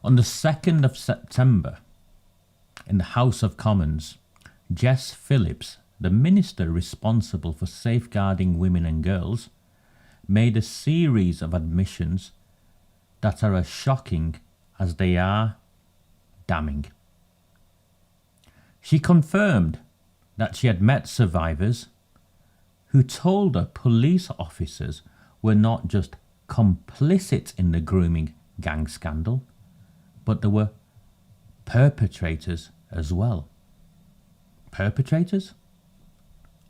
On the 2nd of September, in the House of Commons, Jess Phillips, the minister responsible for safeguarding women and girls, made a series of admissions that are as shocking as they are damning. She confirmed that she had met survivors who told her police officers were not just complicit in the grooming gang scandal, but they were perpetrators as well. Perpetrators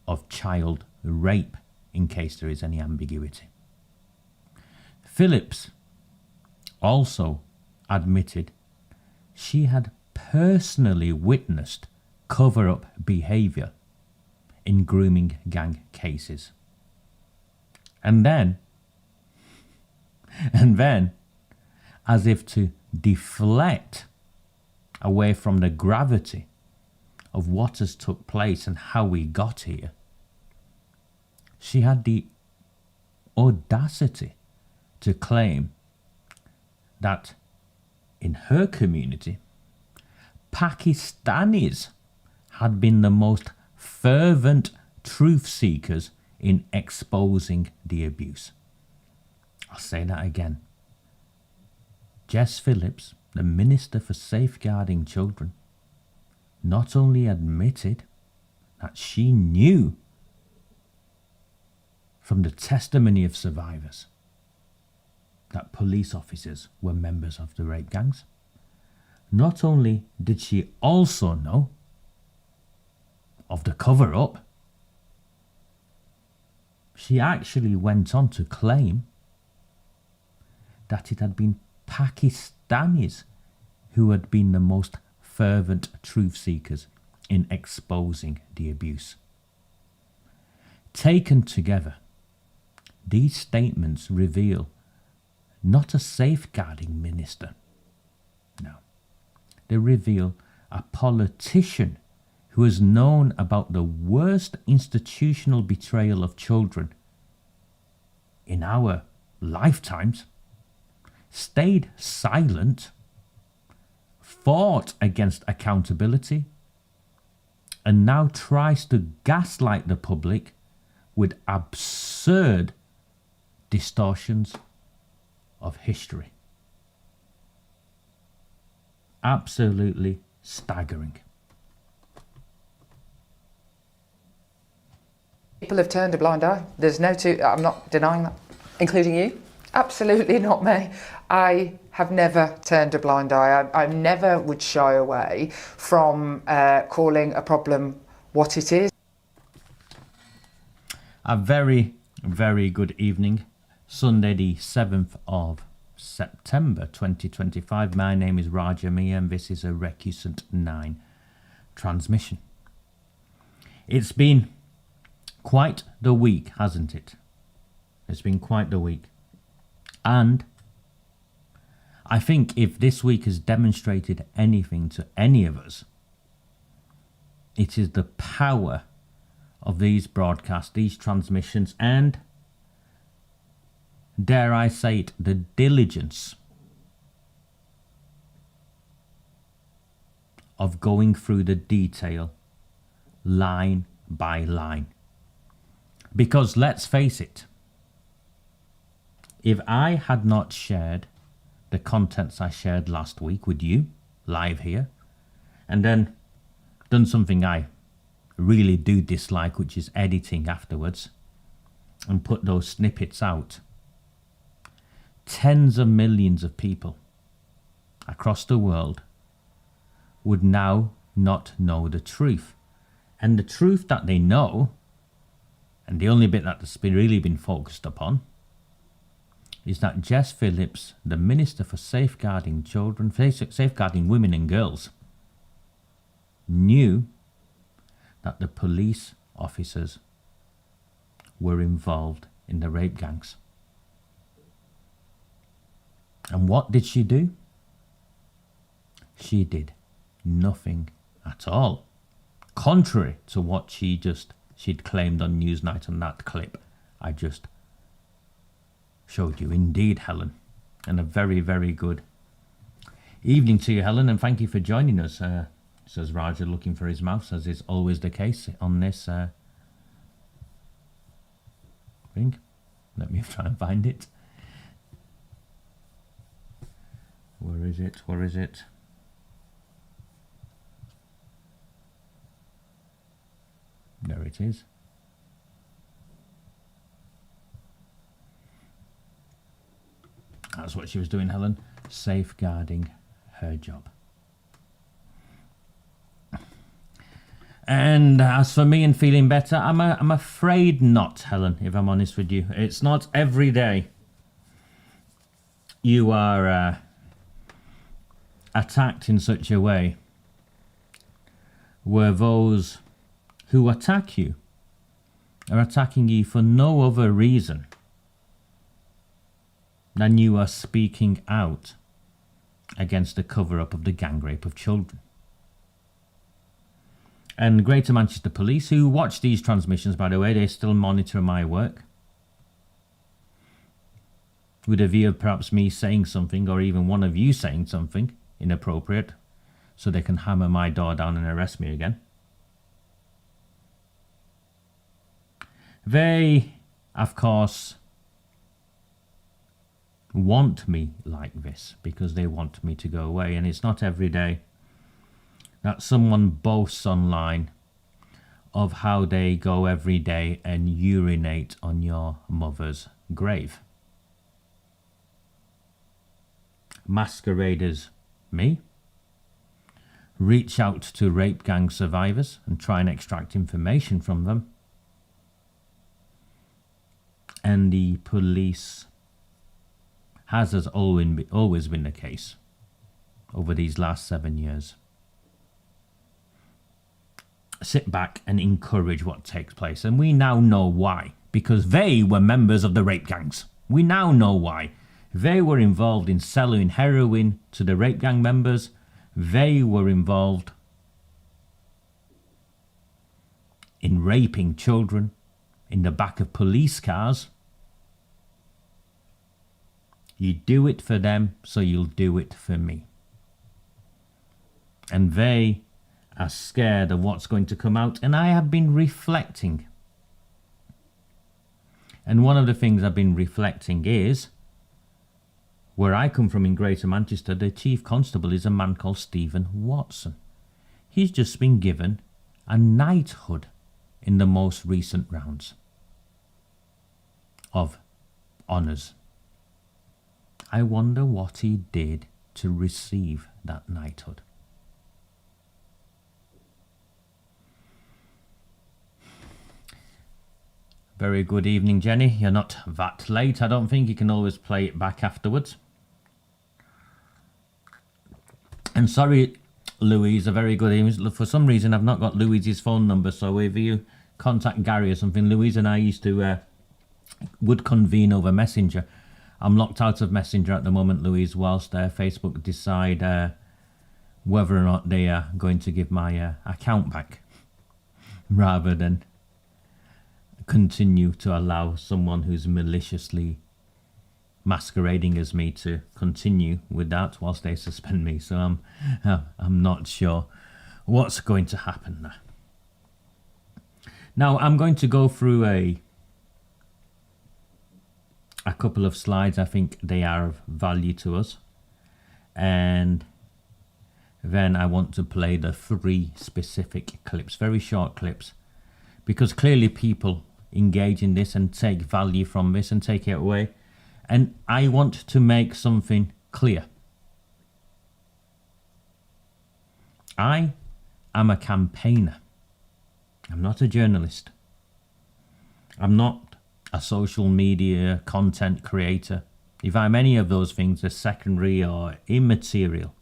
of child rape, in case there is any ambiguity. Phillips also admitted she had personally witnessed cover-up behaviour in grooming gang cases. And then, as if to deflect away from the gravity of what has took place and how we got here, she had the audacity to claim that in her community, Pakistanis had been the most fervent truth seekers in exposing the abuse. I'll say that again. Jess Phillips, the Minister for Safeguarding Children, not only admitted that she knew from the testimony of survivors that police officers were members of the rape gangs, not only did she also know of the cover-up, she actually went on to claim that it had been Pakistanis who had been the most fervent truth seekers in exposing the abuse. Taken together, these statements reveal not a safeguarding minister. No, they reveal a politician who has known about the worst institutional betrayal of children in our lifetimes, stayed silent, fought against accountability, and now tries to gaslight the public with absurd distortions of history. Absolutely staggering. People have turned a blind eye. There's no two, I'm not denying that. Including you? Absolutely not me. I have never turned a blind eye. I never would shy away from calling a problem what it is. A very, very good evening. Sunday the 7th of September 2025. My name is Raja Mia and this is a Recusant 9 transmission. It's been quite the week, hasn't it? It's been quite the week. And I think if this week has demonstrated anything to any of us, it is the power of these broadcasts, these transmissions, and, dare I say it, the diligence of going through the detail line by line. Because let's face it, if I had not shared the contents I shared last week with you, live here, and then done something I really do dislike, which is editing afterwards, and put those snippets out, tens of millions of people across the world would now not know the truth. And the truth that they know, and the only bit that's really been focused upon, is that Jess Phillips, the Minister for Safeguarding Children, Safeguarding Women and Girls, knew that the police officers were involved in the rape gangs. And what did she do? She did nothing at all. Contrary to what she'd claimed on Newsnight on that clip I just showed you. Indeed, Helen. And a very, very good Evening to you, Helen, and thank you for joining us, says Roger, looking for his mouse, as is always the case on this thing. Let me try and find it. Where is it? Where is it? There it is. That's what she was doing, Helen. Safeguarding her job. And as for me and feeling better, I'm afraid not, Helen, if I'm honest with you. It's not every day you are attacked in such a way where those who attack you are attacking you for no other reason than you are speaking out against the cover-up of the gang rape of children. And Greater Manchester Police, who watch these transmissions, by the way, they still monitor my work, with a view of perhaps me saying something, or even one of you saying something inappropriate, so they can hammer my door down and arrest me again. They, of course, want me like this because they want me to go away, and it's not every day that someone boasts online of how they go every day and urinate on your mother's grave. Masquerade as me, reach out to rape gang survivors and try and extract information from them, and the police, as has always been the case over these last 7 years, sit back and encourage what takes place. And we now know why, because they were members of the rape gangs. We now know why. They were involved in selling heroin to the rape gang members. They were involved in raping children in the back of police cars. You do it for them, so you'll do it for me. And they are scared of what's going to come out, and I have been reflecting. And one of the things I've been reflecting is, where I come from in Greater Manchester, the Chief Constable is a man called Stephen Watson. He's just been given a knighthood in the most recent rounds of honours. I wonder what he did to receive that knighthood. Very good evening, Jenny. You're not that late, I don't think. You can always play it back afterwards. And sorry, Louise, a very good evening. For some reason, I've not got Louise's phone number, so if you contact Gary or something, Louise and I used to would convene over Messenger. I'm locked out of Messenger at the moment, Louise, whilst Facebook decide whether or not they are going to give my account back, rather than continue to allow someone who's maliciously masquerading as me to continue with that whilst they suspend me. So I'm not sure what's going to happen there. Now I'm going to go through a couple of slides. I think they are of value to us, and then I want to play the 3 specific clips, very short clips, because clearly people engage in this and take value from this and take it away. And I want to make something clear. I am a campaigner. I'm not a journalist. I'm not a social media content creator. If I'm any of those things, they're secondary or immaterial.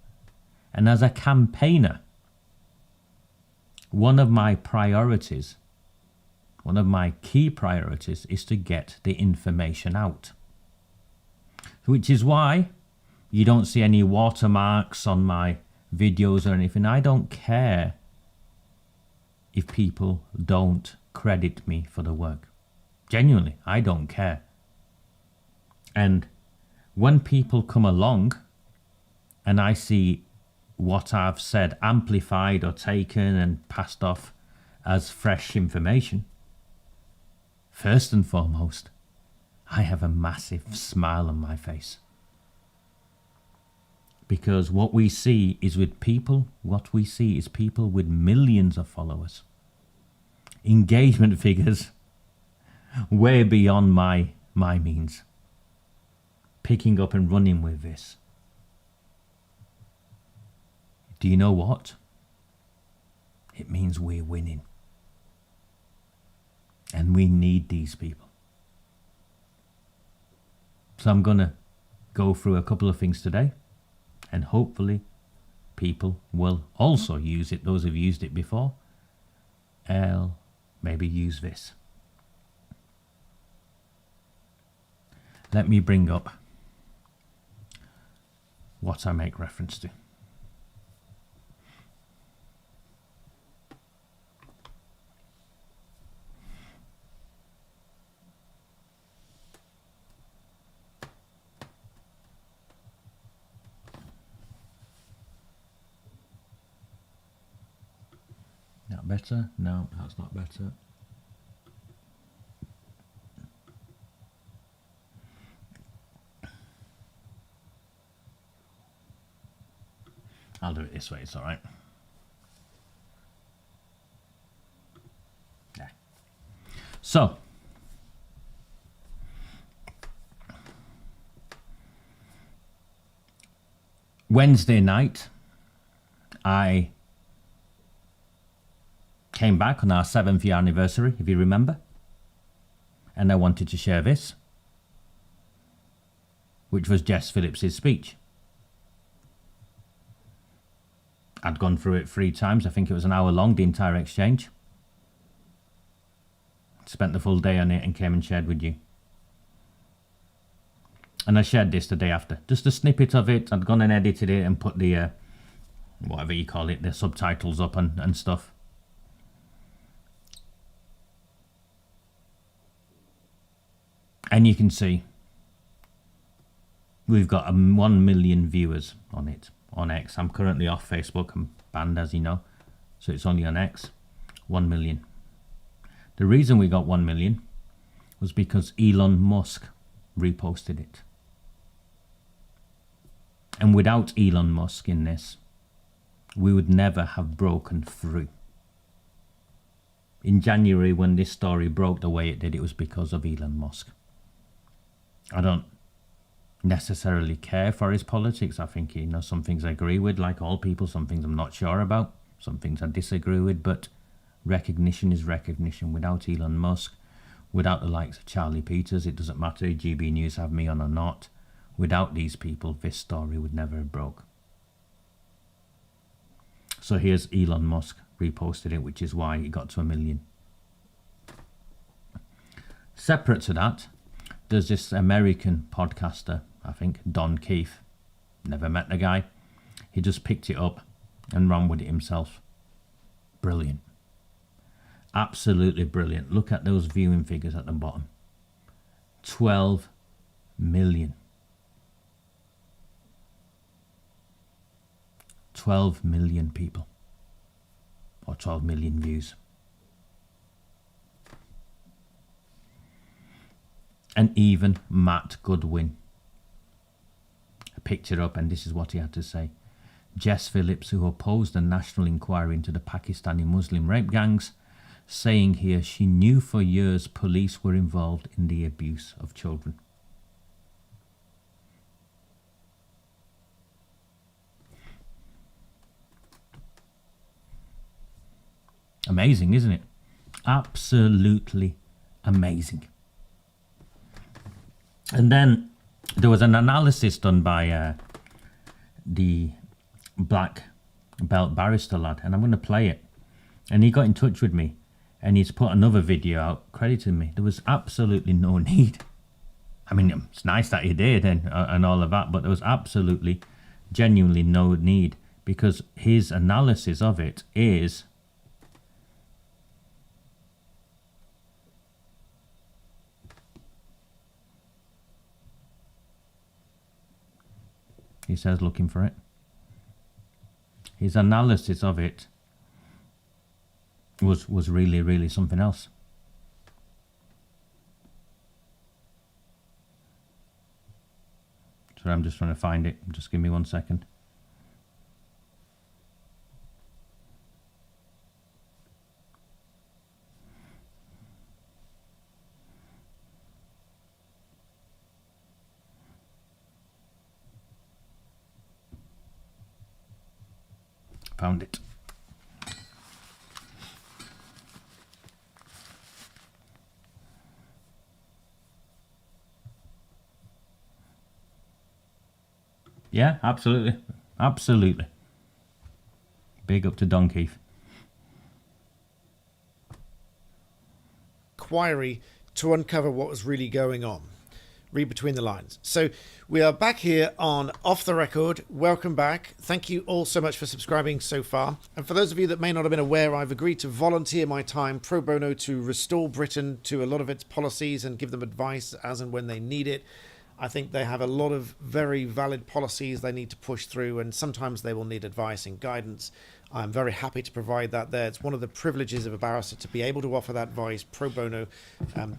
And as a campaigner, one of my key priorities is to get the information out. Which is why you don't see any watermarks on my videos or anything. I don't care if people don't credit me for the work. Genuinely, I don't care. And when people come along and I see what I've said amplified or taken and passed off as fresh information, first and foremost, I have a massive smile on my face. Because what we see is with people with millions of followers. Engagement figures way beyond my means. Picking up and running with this. Do you know what? It means we're winning. And we need these people. So I'm going to go through a couple of things today. And hopefully people will also use it. Those who've used it before, I'll maybe use this. Let me bring up what I make reference to. That better? No, that's not better. I'll do it this way, it's all right. Yeah. So, Wednesday night, I came back on our 7th year anniversary, if you remember, and I wanted to share this, which was Jess Phillips' speech. I'd gone through it 3 times. I think it was an hour long, the entire exchange. Spent the full day on it and came and shared with you. And I shared this the day after. Just a snippet of it. I'd gone and edited it and put the, whatever you call it, the subtitles up and stuff. And you can see we've got 1 million viewers on it, on X. I'm currently off Facebook. I'm banned, as you know. So it's only on X. 1 million. The reason we got 1 million was because Elon Musk reposted it. And without Elon Musk in this, we would never have broken through. In January, when this story broke the way it did, it was because of Elon Musk. I don't necessarily care for his politics. I think, some things I agree with, like all people, some things I'm not sure about, some things I disagree with, but recognition is recognition. Without Elon Musk, without the likes of Charlie Peters, it doesn't matter if GB News have me on or not. Without these people, this story would never have broke. So here's Elon Musk reposted it, which is why it got to 1 million. Separate to that, there's this American podcaster, I think, Don Keefe. Never met the guy. He just picked it up and ran with it himself. Brilliant. Absolutely brilliant. Look at those viewing figures at the bottom. 12 million. 12 million people. Or 12 million views. And even Matt Goodwin picked it up, and this is what he had to say. Jess Phillips, who opposed a national inquiry into the Pakistani Muslim rape gangs, saying here she knew for years police were involved in the abuse of children. Amazing, isn't it? Absolutely amazing. And then there was an analysis done by the black belt barrister lad, and I'm going to play it. And he got in touch with me, and he's put another video out crediting me. There was absolutely no need. I mean, it's nice that he did and all of that, but there was absolutely, genuinely no need, because his analysis of it is... He says, looking for it. his analysis of it was really, really something else. So I'm just trying to find it. Just give me 1 second. Found it. Yeah, absolutely. Absolutely. Big up to Don Keith. Inquiry to uncover what was really going on. Read between the lines. So we are back here on Off the Record. Welcome back. Thank you all so much for subscribing so far. And for those of you that may not have been aware, I've agreed to volunteer my time pro bono to restore Britain to a lot of its policies and give them advice as and when they need it. I think they have a lot of very valid policies they need to push through, and sometimes they will need advice and guidance. I'm very happy to provide that there. It's one of the privileges of a barrister to be able to offer that advice pro bono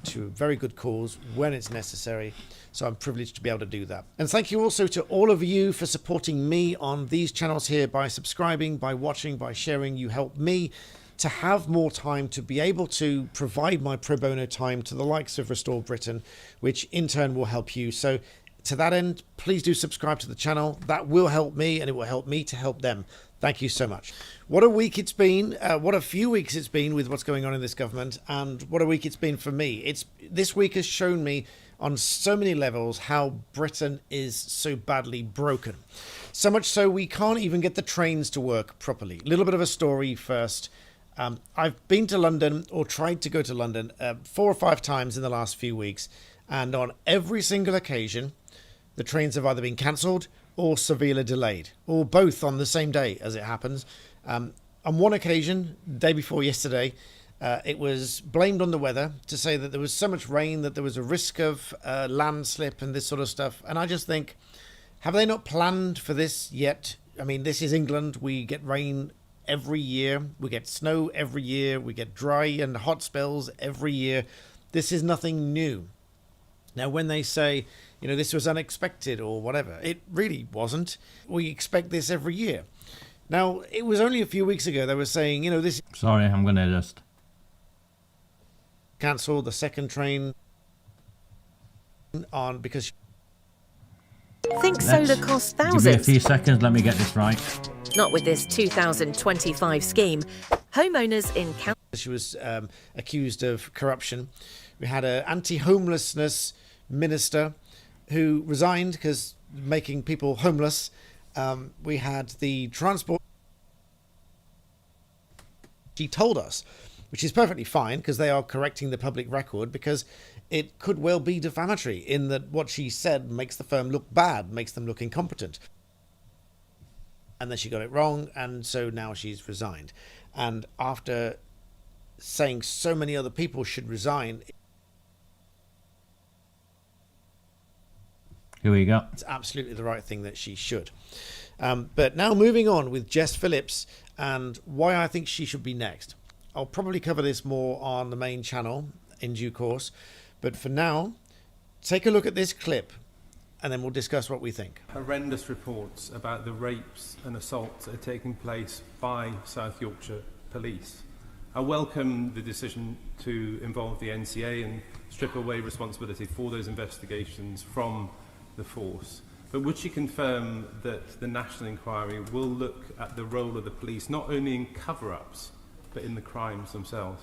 to a very good cause when it's necessary. So I'm privileged to be able to do that. And thank you also to all of you for supporting me on these channels here by subscribing, by watching, by sharing. You help me to have more time to be able to provide my pro bono time to the likes of Restore Britain, which in turn will help you. So to that end, please do subscribe to the channel. That will help me, and it will help me to help them. Thank you so much. What a week it's been. What a few weeks it's been with what's going on in this government, and what a week it's been for me. This week has shown me on so many levels how Britain is so badly broken. So much so we can't even get the trains to work properly. A little bit of a story first. I've been to London, or tried to go to London, 4 or 5 times in the last few weeks, and on every single occasion the trains have either been cancelled or severely delayed, or both on the same day as it happens. On one occasion, the day before yesterday, it was blamed on the weather to say that there was so much rain that there was a risk of landslip and this sort of stuff. And I just think, have they not planned for this yet? I mean, this is England. We get rain every year. We get snow every year. We get dry and hot spells every year. This is nothing new. Now, when they say, you know, this was unexpected or whatever, it really wasn't. We expect this every year. Now, it was only a few weeks ago they were saying, you know, this... Sorry, I'm going to just... cancel the second train on because... Think solar costs Give me a thousands. few seconds, let me get this right. Not with this 2025 scheme. Homeowners in She was accused of corruption. We had an anti-homelessness minister who resigned because making people homeless. We had the transport. She told us, which is perfectly fine because they are correcting the public record, because it could well be defamatory in that what she said makes the firm look bad, makes them look incompetent. And then she got it wrong, and so now she's resigned. And after saying so many other people should resign, Here we go. it's absolutely the right thing that she should. But now moving on with Jess Phillips and why I think she should be next. I'll probably cover this more on the main channel in due course. But for now, take a look at this clip and then we'll discuss what we think. Horrendous reports about the rapes and assaults that are taking place by South Yorkshire Police. I welcome the decision to involve the NCA and strip away responsibility for those investigations from the force. But would she confirm that the National Inquiry will look at the role of the police not only in cover-ups but in the crimes themselves?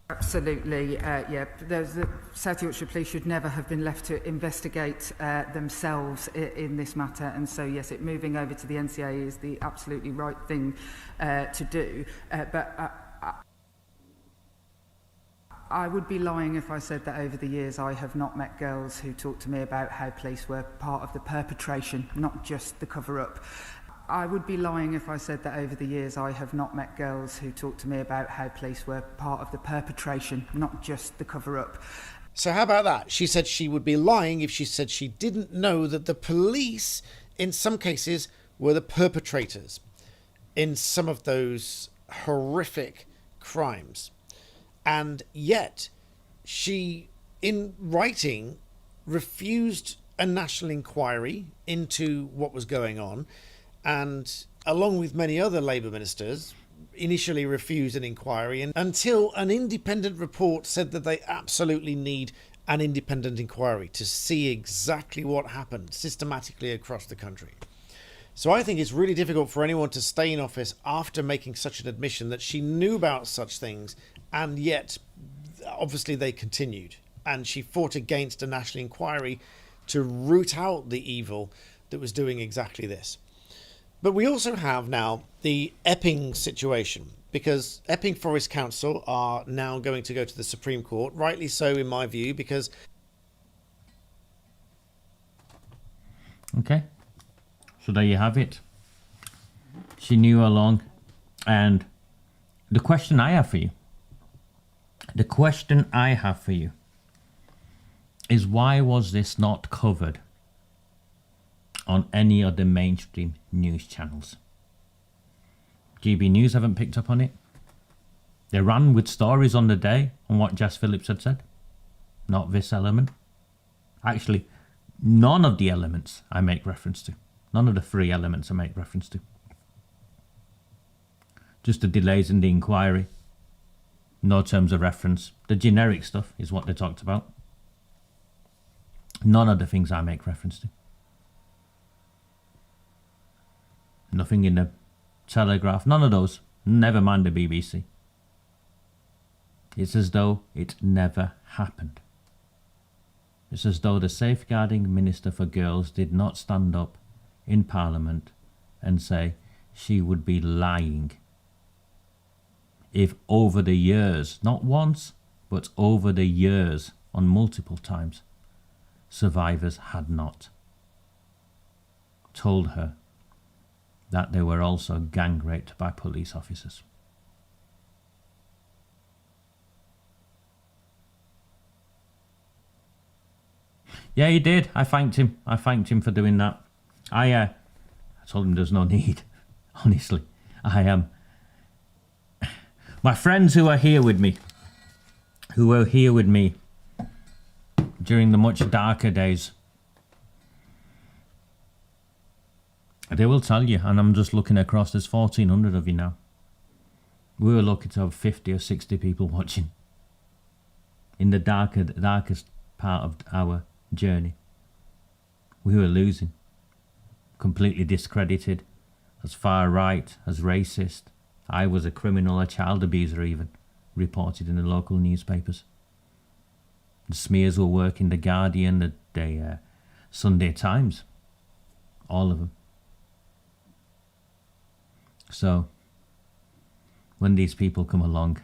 Absolutely, yeah. The South Yorkshire Police should never have been left to investigate themselves in this matter, and so yes, moving over to the NCA is the absolutely right thing to do. But I would be lying if I said that over the years I have not met girls who talk to me about how police were part of the perpetration, not just the cover-up. I would be lying if I said that over the years I have not met girls who talk to me about how police were part of the perpetration, not just the cover-up. So how about that? She said she would be lying if she said she didn't know that the police, in some cases, were the perpetrators. in some of those horrific crimes. And yet she, in writing, refused a national inquiry into what was going on, and along with many other Labour ministers, initially refused an inquiry, and until an independent report said that they absolutely need an independent inquiry to see exactly what happened systematically across the country. So I think it's really difficult for anyone to stay in office after making such an admission that she knew about such things, and yet obviously they continued, and she fought against a national inquiry to root out the evil that was doing exactly this. But we also have now the Epping situation, because Epping Forest Council are now going to go to the Supreme Court, rightly so in my view, because... Okay, so there you have it. She knew along, and the question I have for you, is why was this not covered on any of the mainstream news channels? GB News haven't picked up on it. They ran with stories on the day on what Jess Phillips had said. Not this element. Actually, none of the elements I make reference to. None of the 3 elements I make reference to. Just the delays in the inquiry. No terms of reference. The generic stuff is what they talked about. None of the things I make reference to. Nothing in the Telegraph, none of those. Never mind the BBC. It's as though it never happened. It's as though the safeguarding Minister for Girls did not stand up in Parliament and say she would be lying if over the years, not once, but over the years, on multiple times, survivors had not told her that they were also gang raped by police officers. Yeah, he did. I thanked him. I thanked him for doing that. I told him there's no need. Honestly, I am. My friends who are here with me, during the much darker days, they will tell you, and I'm just looking across, there's 1,400 of you now. We were lucky to have 50 or 60 people watching in the darkest part of our journey. We were losing, completely discredited, as far right, as racist. I was a criminal, a child abuser even, reported in the local newspapers. The smears were working, the Guardian, the Sunday Times, all of them. So, when these people come along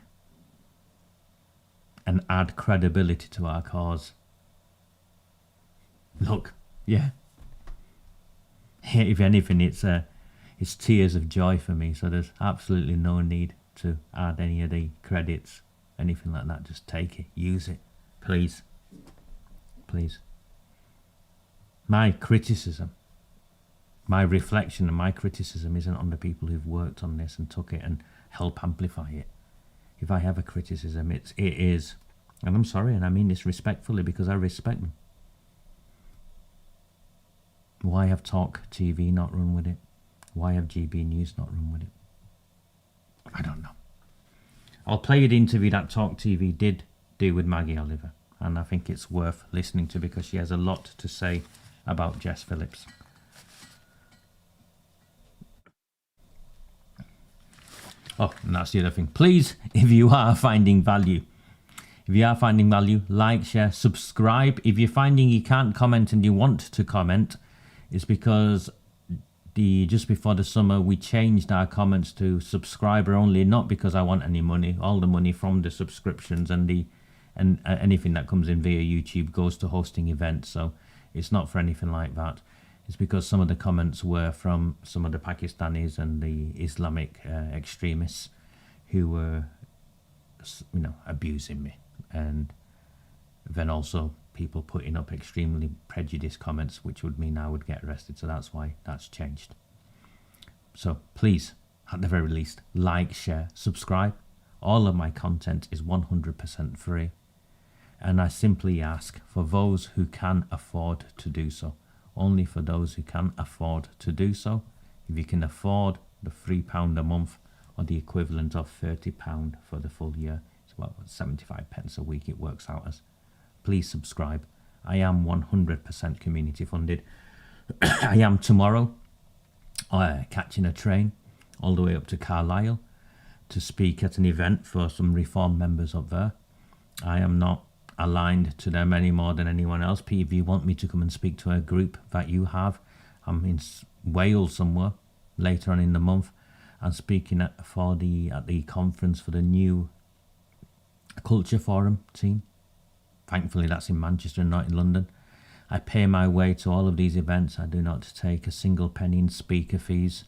and add credibility to our cause, look, yeah. If anything, it's tears of joy for me. So there's absolutely no need to add any of the credits, anything like that. Just take it, use it, please, please. My criticism, my reflection and my criticism isn't on the people who've worked on this and took it and help amplify it. If I have a criticism, it is, and I'm sorry, and I mean this respectfully because I respect them. Why have Talk TV not run with it? Why have GB News not run with it? I don't know. I'll play you the interview that Talk TV did do with Maggie Oliver, and I think it's worth listening to because she has a lot to say about Jess Phillips. Oh, and that's the other thing. Please, if you are finding value, like, share, subscribe. If you're finding you can't comment and you want to comment, it's because just before the summer we changed our comments to subscriber only, not because I want any money. All the money from the subscriptions and anything that comes in via YouTube goes to hosting events, so it's not for anything like that. It's because some of the comments were from some of the Pakistanis and the Islamic extremists who were, abusing me, and then also people putting up extremely prejudiced comments, which would mean I would get arrested. So that's why that's changed. So please at the very least, like, share, subscribe. All of my content is 100% free. And I simply ask for those who can afford to do so. Only for those who can afford to do so. If you can afford the £3 a month or the equivalent of £30 for the full year, it's about 75 pence a week it works out as. Please subscribe. I am 100% community funded. I am tomorrow catching a train all the way up to Carlisle to speak at an event for some Reform members up there. I am not aligned to them any more than anyone else. If you want me to come and speak to a group that you have, I'm in Wales somewhere later on in the month and speaking at the conference for the new Culture Forum team. Thankfully that's in Manchester and not in London. I pay my way to all of these events. I do not take a single penny in speaker fees.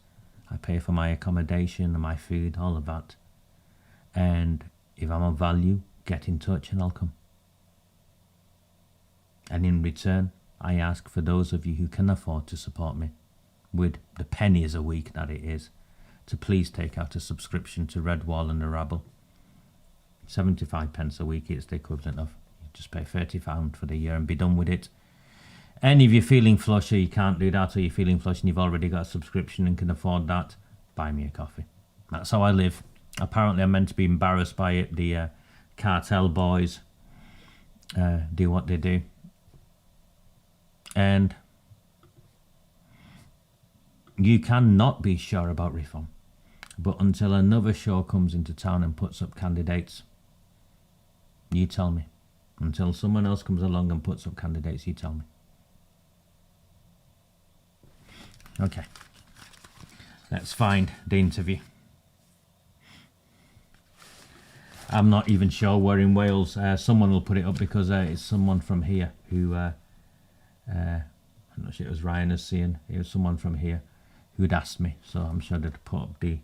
I pay for my accommodation and my food, all of that. And if I'm of value, get in touch and I'll come. And in return, I ask for those of you who can afford to support me, with the pennies a week that it is, to please take out a subscription to Redwall and the Rabble. 75 pence a week is the equivalent of. You just pay £30 for the year and be done with it. And if you're feeling flush or you can't do that, or you're feeling flush and you've already got a subscription and can afford that, buy me a coffee. That's how I live. Apparently I'm meant to be embarrassed by it. The cartel boys do what they do. And you cannot be sure about reform. But until another show comes into town and puts up candidates, you tell me. Until someone else comes along and puts up candidates, you tell me. Okay. Let's find the interview. I'm not even sure we're in Wales. Someone will put it up because it's someone from here who... I'm not sure it was Ryan has seen. It was someone from here who'd asked me, so I'm sure they'd put up the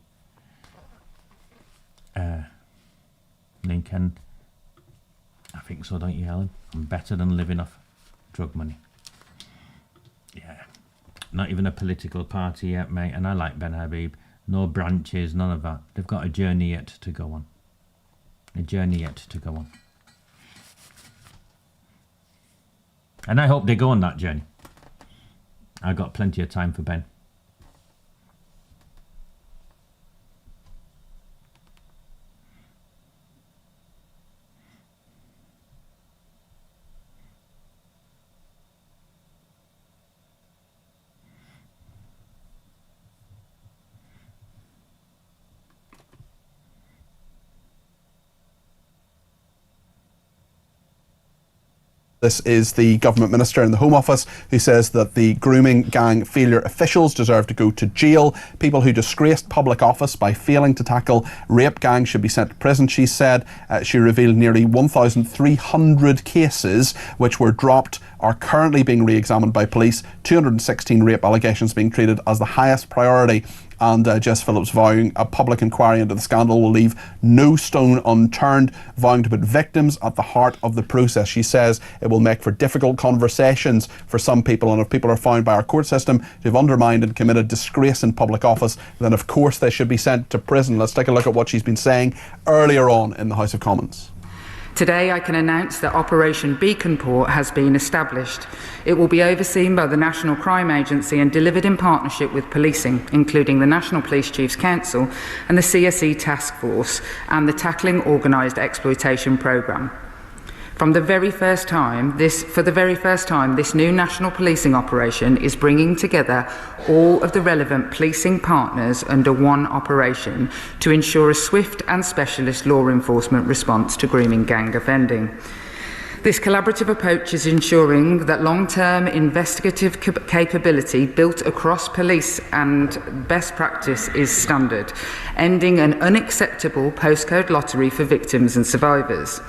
link. And I think so, don't you, Helen? I'm better than living off drug money. Yeah, not even a political party yet, mate. And I like Ben Habib. No branches, none of that. They've got a journey yet to go on. A journey yet to go on. And I hope they go on that journey. I've got plenty of time for Ben. This is the government minister in the Home Office who says that the grooming gang failure officials deserve to go to jail. People who disgraced public office by failing to tackle rape gangs should be sent to prison, she said. She revealed nearly 1,300 cases which were dropped are currently being re-examined by police. 216 rape allegations being treated as the highest priority. And Jess Phillips vowing a public inquiry into the scandal will leave no stone unturned, vowing to put victims at the heart of the process. She says it will make for difficult conversations for some people, and if people are found by our court system to have undermined and committed disgrace in public office, then of course they should be sent to prison. Let's take a look at what she's been saying earlier on in the House of Commons. Today I can announce that Operation Beacon Port has been established. It will be overseen by the National Crime Agency and delivered in partnership with policing, including the National Police Chiefs Council and the CSE Task Force and the Tackling Organised Exploitation Programme. For the very first time, this new national policing operation is bringing together all of the relevant policing partners under one operation to ensure a swift and specialist law enforcement response to grooming gang offending. This collaborative approach is ensuring that long-term investigative capability built across police and best practice is standard, ending an unacceptable postcode lottery for victims and survivors.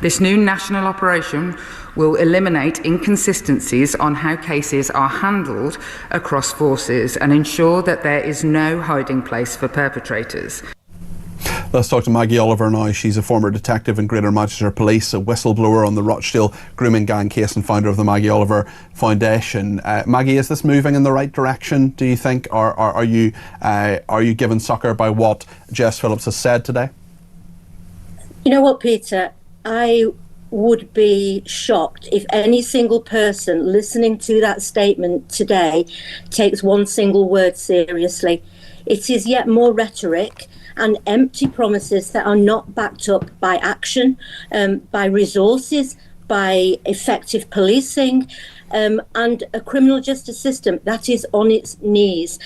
This new national operation will eliminate inconsistencies on how cases are handled across forces and ensure that there is no hiding place for perpetrators. Let's talk to Maggie Oliver now. She's a former detective in Greater Manchester Police, a whistleblower on the Rochdale grooming gang case and founder of the Maggie Oliver Foundation. Maggie, is this moving in the right direction, do you think, or are you given succour by what Jess Phillips has said today? You know what, Peter? I would be shocked if any single person listening to that statement today takes one single word seriously. It is yet more rhetoric and empty promises that are not backed up by action, by resources, by effective policing, and a criminal justice system that is on its knees.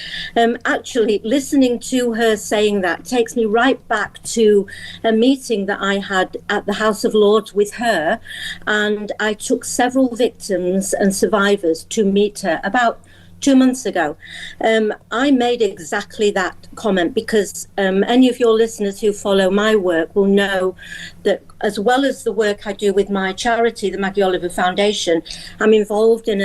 Actually, listening to her saying that takes me right back to a meeting that I had at the House of Lords with her, and I took several victims and survivors to meet her about 2 months ago. I made exactly that comment because any of your listeners who follow my work will know that as well as the work I do with my charity, the Maggie Oliver Foundation, I'm involved in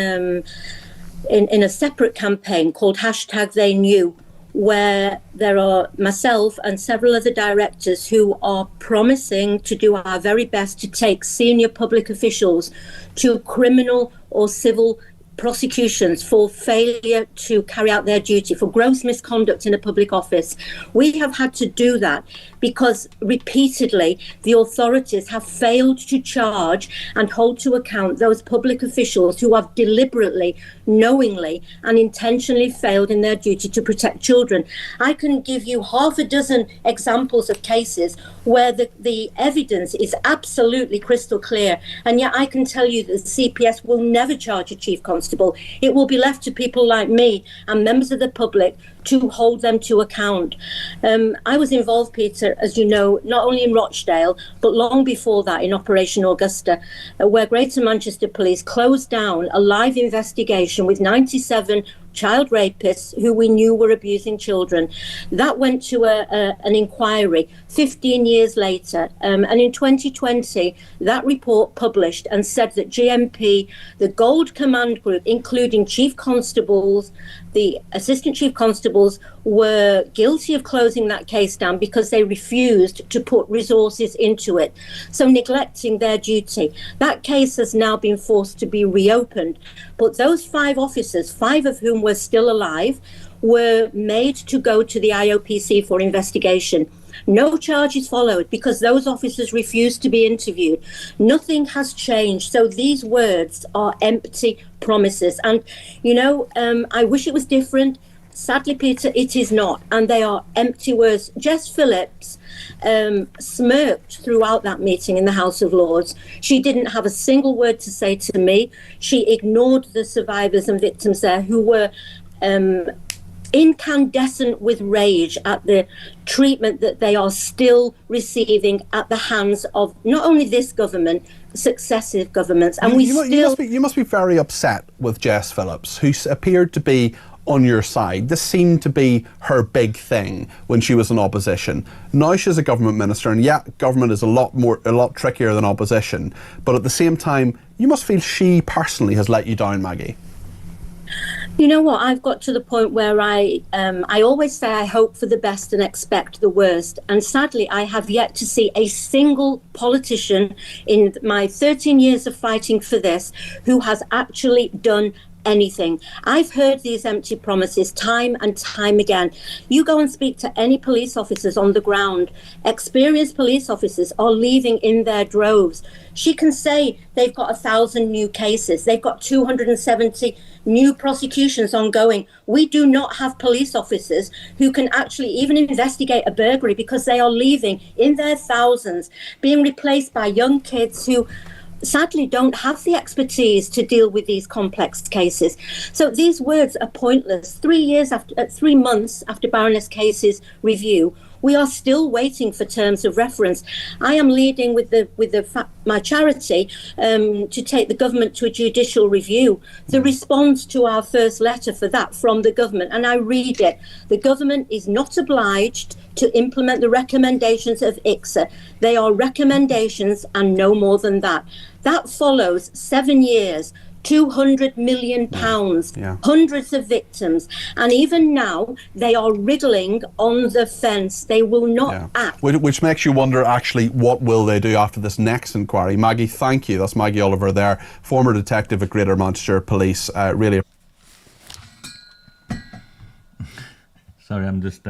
a separate campaign called #TheyKnew, where there are myself and several other directors who are promising to do our very best to take senior public officials to criminal or civil prosecutions for failure to carry out their duty, for gross misconduct in a public office. We have had to do that because repeatedly the authorities have failed to charge and hold to account those public officials who have deliberately, knowingly and intentionally failed in their duty to protect children. I can give you half a dozen examples of cases where the evidence is absolutely crystal clear, and yet I can tell you that the CPS will never charge a chief constable. It will be left to people like me and members of the public to hold them to account. I was involved, Peter, as you know, not only in Rochdale, but long before that in Operation Augusta, where Greater Manchester Police closed down a live investigation with 97 child rapists who we knew were abusing children. That went to an inquiry 15 years later, and in 2020 that report published and said that GMP, the Gold Command Group, including chief constables, the assistant chief constables, were guilty of closing that case down because they refused to put resources into it, so neglecting their duty. That case has now been forced to be reopened, but those 5 officers, 5 of whom were still alive, were made to go to the IOPC for investigation. No charges followed because those officers refused to be interviewed. Nothing has changed. So these words are empty promises. And, you know, I wish it was different. Sadly, Peter, it is not. And they are empty words. Jess Phillips smirked throughout that meeting in the House of Lords. She didn't have a single word to say to me. She ignored the survivors and victims there who were incandescent with rage at the treatment that they are still receiving at the hands of not only this government, successive governments. And you must be very upset with Jess Phillips, who appeared to be on your side. This seemed to be her big thing when she was in opposition. Now she's a government minister, and yeah, government is a lot trickier than opposition. But at the same time, you must feel she personally has let you down, Maggie. You know what? I've got to the point where I always say I hope for the best and expect the worst. And sadly, I have yet to see a single politician in my 13 years of fighting for this who has actually done anything. I've heard these empty promises time and time again. You go and speak to any police officers on the ground. Experienced police officers are leaving in their droves. She can say they've got 1,000 new cases. They've got 270 new prosecutions ongoing. We do not have police officers who can actually even investigate a burglary because they are leaving in their thousands, being replaced by young kids who sadly don't have the expertise to deal with these complex cases. So these words are pointless. 3 months after Baroness Casey's review, we are still waiting for terms of reference. I am leading with my charity to take the government to a judicial review. The response to our first letter for that from the government, and I read it, the government is not obliged to implement the recommendations of ICSA. They are recommendations and no more than that. That follows 7 years, £200 million, hundreds of victims, and even now they are wriggling on the fence. They will not act. Which makes you wonder, actually, what will they do after this next inquiry? Maggie, thank you. That's Maggie Oliver there, former detective at Greater Manchester Police. Really. Sorry, I'm just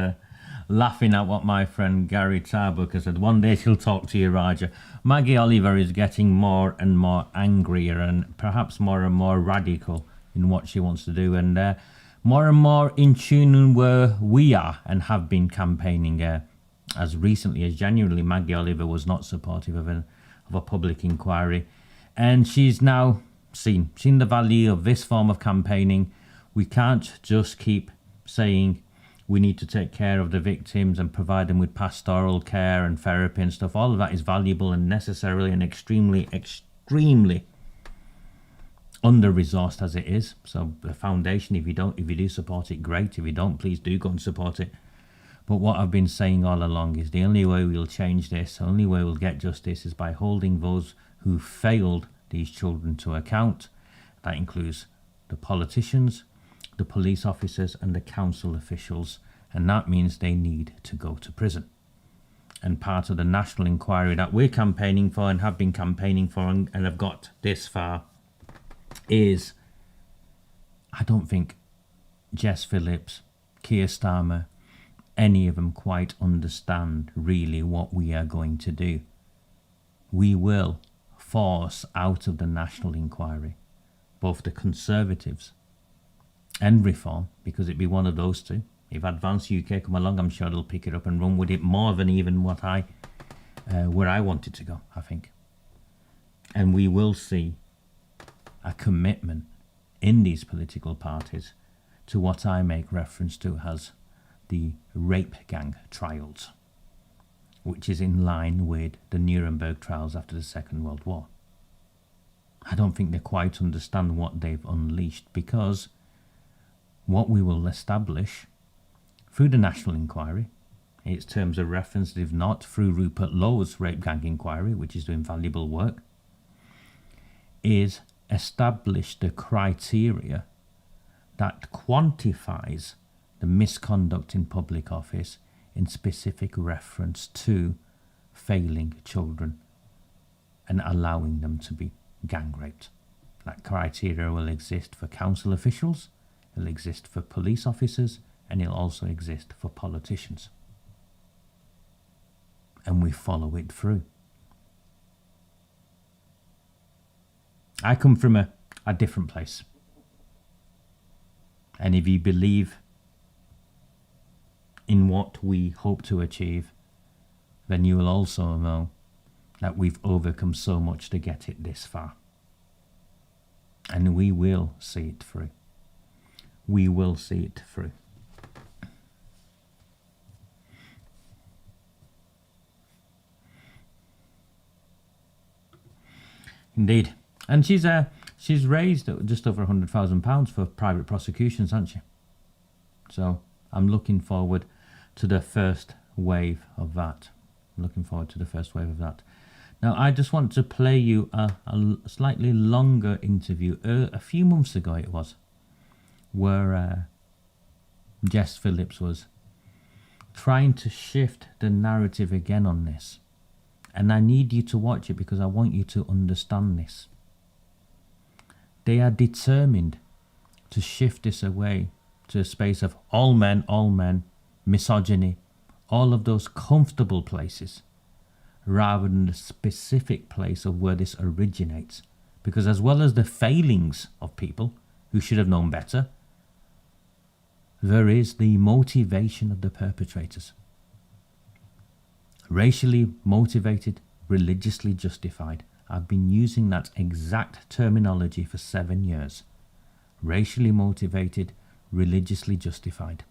laughing at what my friend Gary Tarbuck has said. One day she'll talk to you, Roger. Maggie Oliver is getting more and more angrier and perhaps more and more radical in what she wants to do, and more and more in tune where we are and have been campaigning. As recently as January, Maggie Oliver was not supportive of a public inquiry, and she's now seen the value of this form of campaigning. We can't just keep saying we need to take care of the victims and provide them with pastoral care and therapy and stuff. All of that is valuable and necessarily and extremely, extremely under-resourced as it is. So the foundation, if you do support it, great. If you don't, please do go and support it. But what I've been saying all along is the only way we'll change this, the only way we'll get justice, is by holding those who failed these children to account. That includes the politicians, the police officers and the council officials, and that means they need to go to prison. And part of the national inquiry that we're campaigning for and have been campaigning for and have got this far is, I don't think Jess Phillips, Keir Starmer, any of them quite understand really what we are going to do. We will force out of the national inquiry both the Conservatives and Reform, because it'd be one of those two. If Advance UK come along, I'm sure they'll pick it up and run with it more than even what where I want it to go, I think. And we will see a commitment in these political parties to what I make reference to as the rape gang trials, which is in line with the Nuremberg trials after the Second World War. I don't think they quite understand what they've unleashed, because what we will establish through the national inquiry, its terms of reference, if not through Rupert Lowe's rape gang inquiry, which is doing valuable work, is establish the criteria that quantifies the misconduct in public office in specific reference to failing children and allowing them to be gang raped. That criteria will exist for council officials, it'll exist for police officers, and it'll also exist for politicians. And we follow it through. I come from a different place. And if you believe in what we hope to achieve, then you will also know that we've overcome so much to get it this far. And we will see it through. We will see it through. Indeed. And she's raised just over £100,000 for private prosecutions, hasn't she? So I'm looking forward to the first wave of that. Now, I just want to play you a slightly longer interview. A few months ago it was, where Jess Phillips was trying to shift the narrative again on this. And I need you to watch it because I want you to understand this. They are determined to shift this away to a space of all men, misogyny, all of those comfortable places, rather than the specific place of where this originates. Because as well as the failings of people who should have known better, there is the motivation of the perpetrators. Racially motivated, religiously justified. I've been using that exact terminology for 7 years. Racially motivated, religiously justified.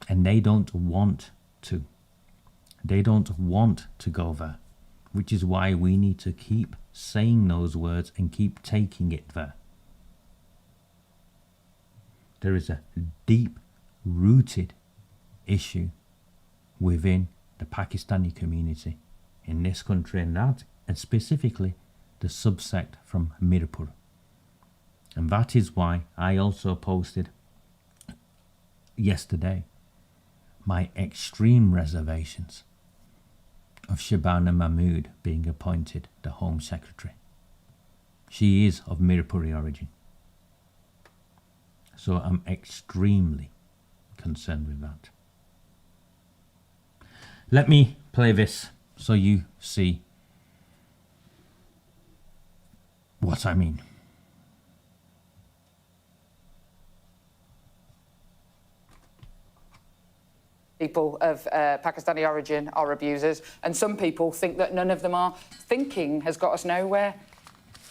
And they don't want to. They don't want to go there. Which is why we need to keep saying those words and keep taking it there. There is a deep-rooted issue within the Pakistani community in this country, and specifically the subsect from Mirpur. And that is why I also posted yesterday my extreme reservations of Shabana Mahmood being appointed the Home Secretary. She is of Mirpuri origin. So I'm extremely concerned with that. Let me play this so you see what I mean. People of Pakistani origin are abusers, and some people think that none of them are. Thinking has got us nowhere.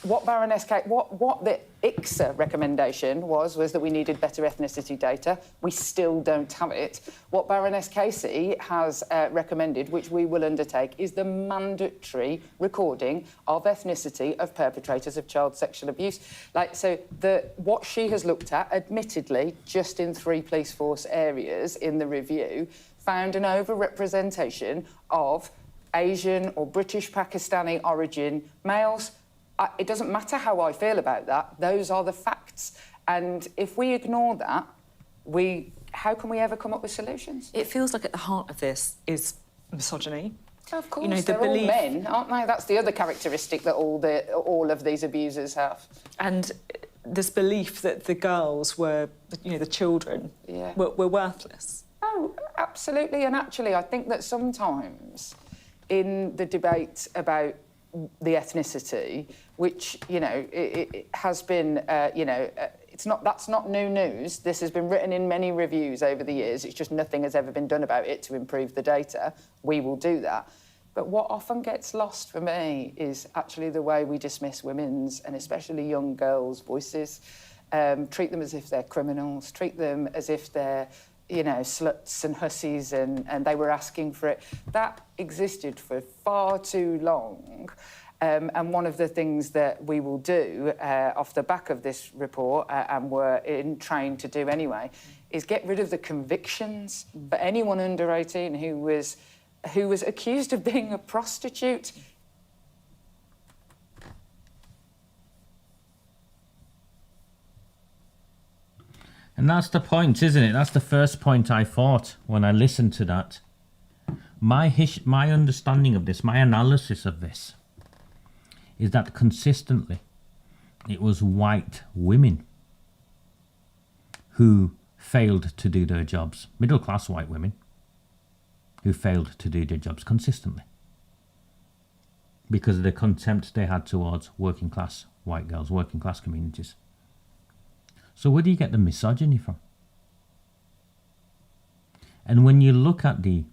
What Baroness what the ICSA recommendation was that we needed better ethnicity data. We still don't have it. What Baroness Casey has recommended, which we will undertake, is the mandatory recording of ethnicity of perpetrators of child sexual abuse. What she has looked at, admittedly, just in 3 police force areas in the review, found an overrepresentation of Asian or British Pakistani origin males. It doesn't matter how I feel about that. Those are the facts. And if we ignore that, how can we ever come up with solutions? It feels like at the heart of this is misogyny. Of course, you know, they're all men, aren't they? That's the other characteristic that all of these abusers have. And this belief that the girls were, you know, the children, were worthless. Oh, absolutely. And actually, I think that sometimes in the debate about the ethnicity, which, you know, it has been, that's not new news. This has been written in many reviews over the years. It's just nothing has ever been done about it to improve the data. We will do that. But what often gets lost for me is actually the way we dismiss women's, and especially young girls' voices. Treat them as if they're criminals, treat them as if they're, you know, sluts and hussies and they were asking for it. That existed for far too long. And one of the things that we will do off the back of this report, and we're trained to do anyway, is get rid of the convictions for anyone under 18 who was accused of being a prostitute. And that's the point, isn't it? That's the first point I thought when I listened to that. My understanding of this, my analysis of this, is that consistently it was white women who failed to do their jobs, middle-class white women who failed to do their jobs consistently because of the contempt they had towards working-class white girls, working-class communities. So where do you get the misogyny from? And when you look at the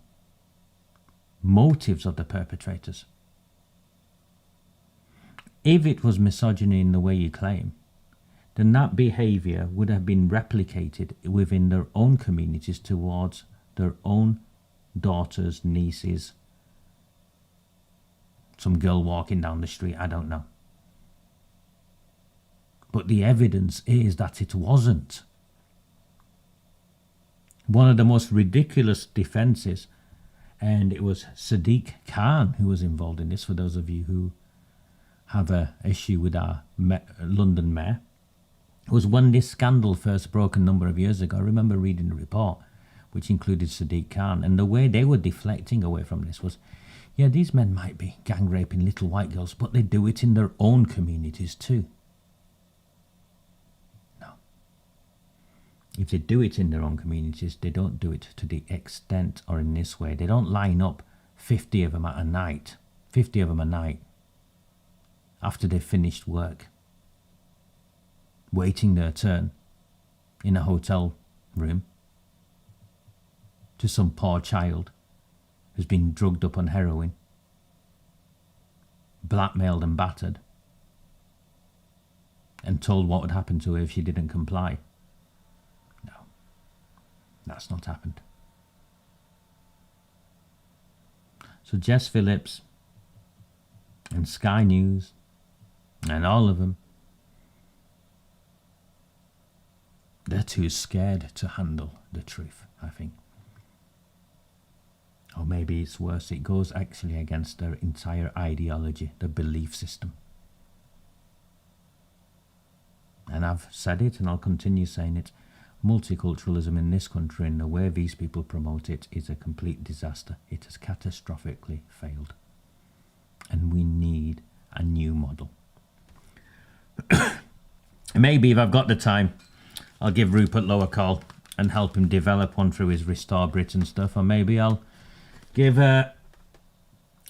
motives of the perpetrators, if it was misogyny in the way you claim, then that behaviour would have been replicated within their own communities towards their own daughters, nieces, some girl walking down the street, I don't know. But the evidence is that it wasn't. One of the most ridiculous defences, and it was Sadiq Khan who was involved in this, for those of you who have an issue with our London mayor, was when this scandal first broke a number of years ago. I remember reading the report, which included Sadiq Khan, and the way they were deflecting away from this was, yeah, these men might be gang raping little white girls, but they do it in their own communities too. If they do it in their own communities, they don't do it to the extent or in this way. They don't line up 50 of them at a night, 50 of them a night, after they've finished work, waiting their turn in a hotel room to some poor child who's been drugged up on heroin, blackmailed and battered, and told what would happen to her if she didn't comply. That's not happened. So Jess Phillips and Sky News and all of them, they're too scared to handle the truth, I think. Or maybe it's worse, it goes actually against their entire ideology, their belief system. and I've said it and I'll continue saying it, multiculturalism in this country and the way these people promote it is a complete disaster. It has catastrophically failed. And we need a new model. Maybe if I've got the time, I'll give Rupert Lowe a call and help him develop one through his Restore Britain stuff. Or maybe I'll give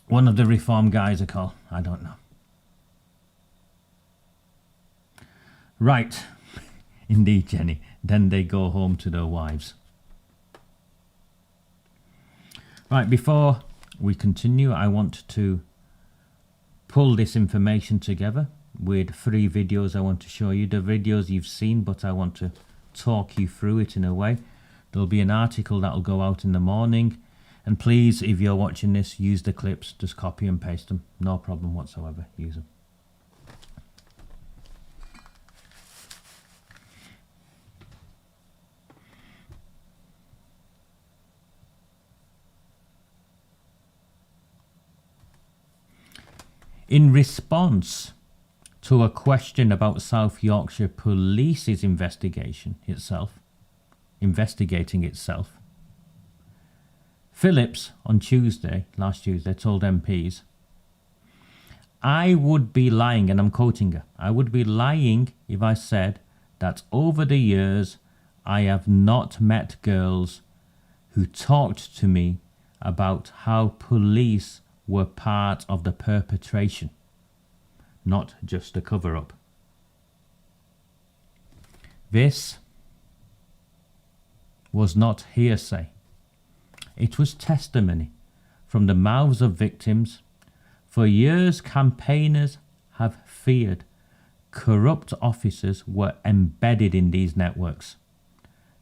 one of the Reform guys a call. I don't know. Right. Indeed, Jenny. Then they go home to their wives. Right, before we continue, I want to pull this information together with 3 videos I want to show you. The videos you've seen, but I want to talk you through it in a way. There'll be an article that'll go out in the morning. And please, if you're watching this, use the clips. Just copy and paste them. No problem whatsoever. Use them. In response to a question about South Yorkshire Police's investigating itself, Phillips on last Tuesday, told MPs, "I would be lying," and I'm quoting her, "I would be lying if I said that over the years I have not met girls who talked to me about how police were part of the perpetration, not just a cover-up." This was not hearsay. It was testimony from the mouths of victims. For years, campaigners have feared corrupt officers were embedded in these networks.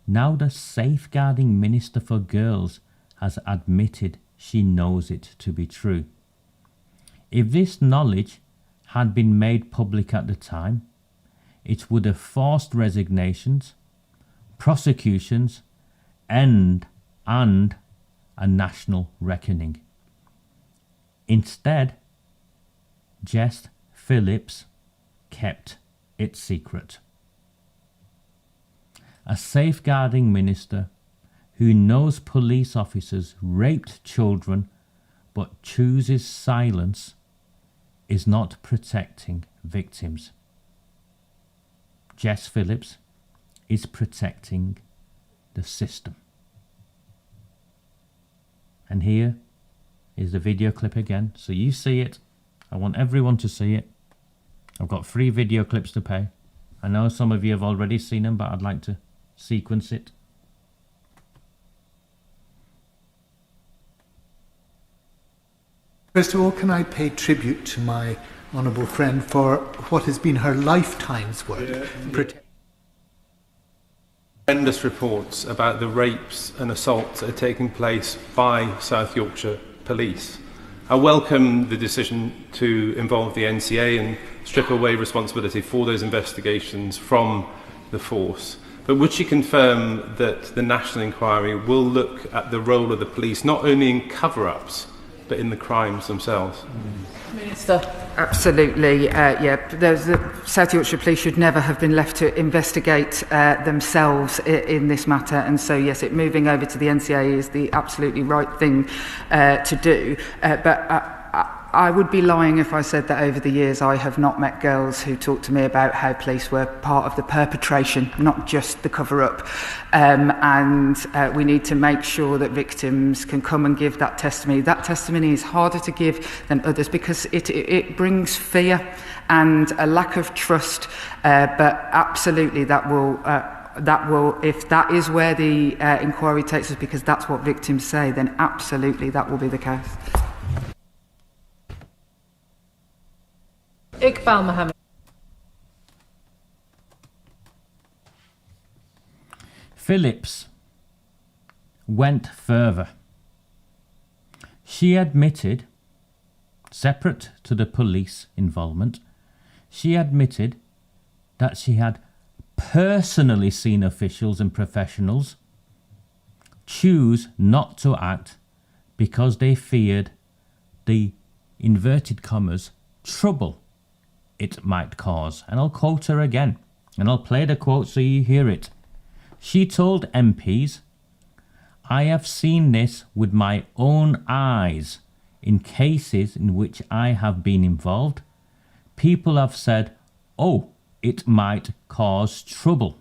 Now the safeguarding Minister for Girls has admitted she knows it to be true. If this knowledge had been made public at the time, it would have forced resignations, prosecutions, and a national reckoning. Instead, Jess Phillips kept it secret. A safeguarding minister who knows police officers raped children but chooses silence is not protecting victims. Jess Phillips is protecting the system. And here is the video clip again, so you see it. I want everyone to see it. I've got 3 video clips to play. I know some of you have already seen them, but I'd like to sequence it. First of all, can I pay tribute to my honourable friend for what has been her lifetime's work. Horrendous reports about the rapes and assaults that are taking place by South Yorkshire Police. I welcome the decision to involve the NCA and strip away responsibility for those investigations from the force. But would she confirm that the national inquiry will look at the role of the police not only in cover-ups but in the crimes themselves? Minister. Absolutely, yeah. The South Yorkshire Police should never have been left to investigate themselves in this matter, and so yes, moving over to the NCA is the absolutely right thing to do. But I would be lying if I said that over the years I have not met girls who talk to me about how police were part of the perpetration, not just the cover-up. And we need to make sure that victims can come and give that testimony. That testimony is harder to give than others because it brings fear and a lack of trust. But absolutely that will, if that is where the inquiry takes us, because that's what victims say, then absolutely that will be the case. Iqbal Mohammed. Phillips went further. She admitted, separate to the police involvement, she admitted that she had personally seen officials and professionals choose not to act because they feared the, inverted commas, trouble it might cause. And I'll quote her again. And I'll play the quote so you hear it. She told MPs, "I have seen this with my own eyes in cases in which I have been involved. People have said, oh, it might cause trouble.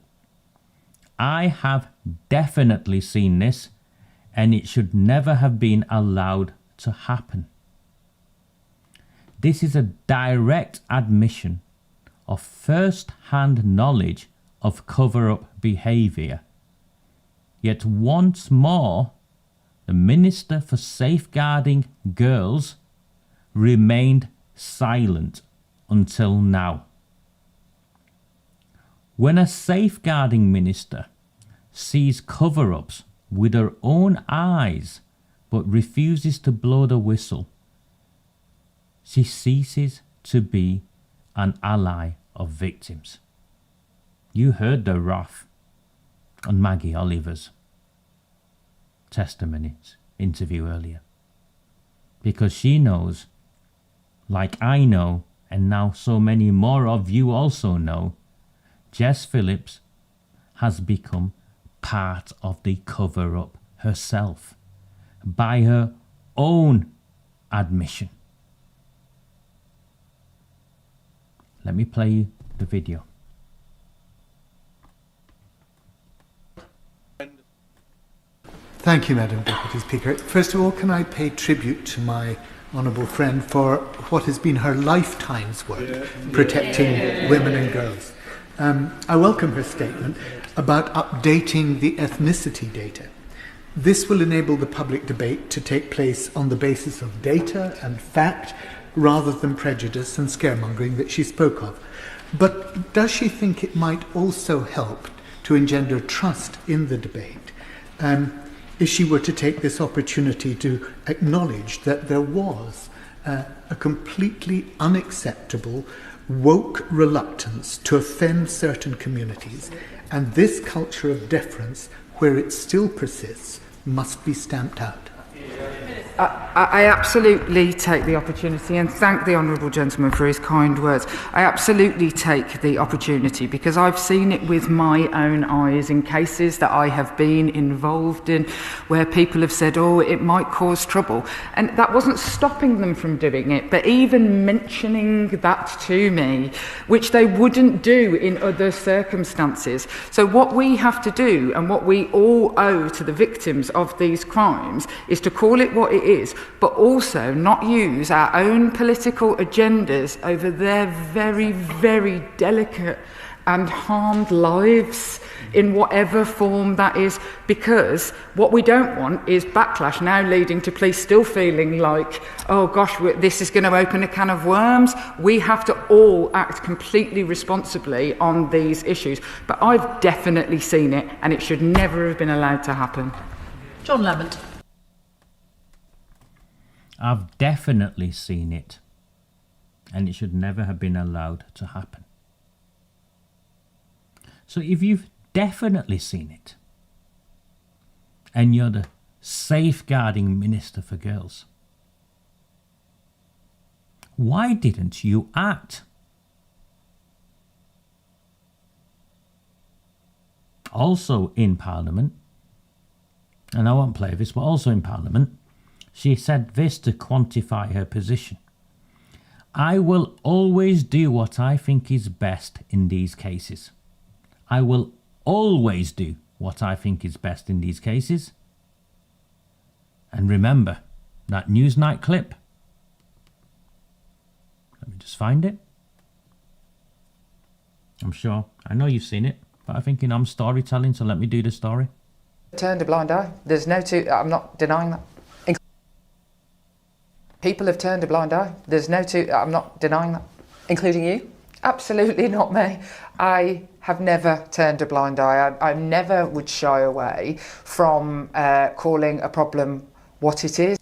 I have definitely seen this, and it should never have been allowed to happen." This is a direct admission of first-hand knowledge of cover-up behaviour. Yet once more, the Minister for Safeguarding Girls remained silent until now. When a safeguarding minister sees cover-ups with her own eyes but refuses to blow the whistle, she ceases to be an ally of victims. You heard the wrath on Maggie Oliver's testimonies interview earlier, because she knows, like I know, and now so many more of you also know, Jess Phillips has become part of the cover-up herself by her own admission. Let me play you the video. Thank you, Madam Deputy Speaker. First of all, can I pay tribute to my honourable friend for what has been her lifetime's work protecting women and girls. I welcome her statement about updating the ethnicity data. This will enable the public debate to take place on the basis of data and fact rather than prejudice and scaremongering that she spoke of. But does she think it might also help to engender trust in the debate if she were to take this opportunity to acknowledge that there was a completely unacceptable woke reluctance to offend certain communities, and this culture of deference, where it still persists, must be stamped out? I absolutely take the opportunity and thank the honourable gentleman for his kind words. I absolutely take the opportunity because I've seen it with my own eyes in cases that I have been involved in where people have said, oh, it might cause trouble. And that wasn't stopping them from doing it, but even mentioning that to me, which they wouldn't do in other circumstances. So what we have to do and what we all owe to the victims of these crimes is to call it what it is, but also not use our own political agendas over their very, very delicate and harmed lives in whatever form that is, because what we don't want is backlash now leading to police still feeling like, oh gosh, this is going to open a can of worms. We have to all act completely responsibly on these issues. But I've definitely seen it, and it should never have been allowed to happen. John Lamont. I've definitely seen it, and it should never have been allowed to happen. So if you've definitely seen it, and you're the safeguarding minister for girls, why didn't you act? Also in Parliament, and I won't play this, but also in Parliament, she said this to quantify her position. I will always do what I think is best in these cases. I will always do what I think is best in these cases. And remember that Newsnight clip. Let me just find it. I'm sure, I know you've seen it, but I'm thinking I'm storytelling, so let me do the story. Turned a blind eye. There's no two, I'm not denying that. People have turned a blind eye. There's no two, I'm not denying that. Including you? Absolutely not me. I have never turned a blind eye. I never would shy away from calling a problem what it is.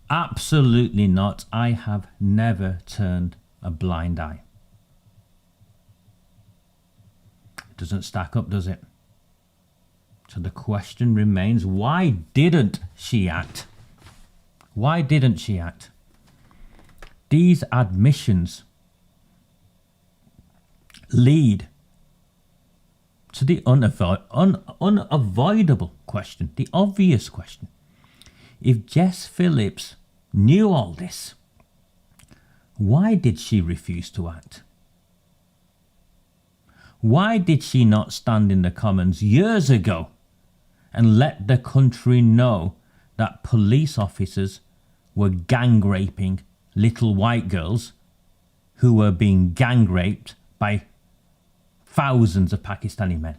Absolutely not. I have never turned a blind eye. It doesn't stack up, does it? So the question remains, why didn't she act? Why didn't she act? These admissions lead to the unavoidable question, the obvious question. If Jess Phillips knew all this, why did she refuse to act? Why did she not stand in the Commons years ago and let the country know that police officers were gang raping little white girls who were being gang raped by thousands of Pakistani men?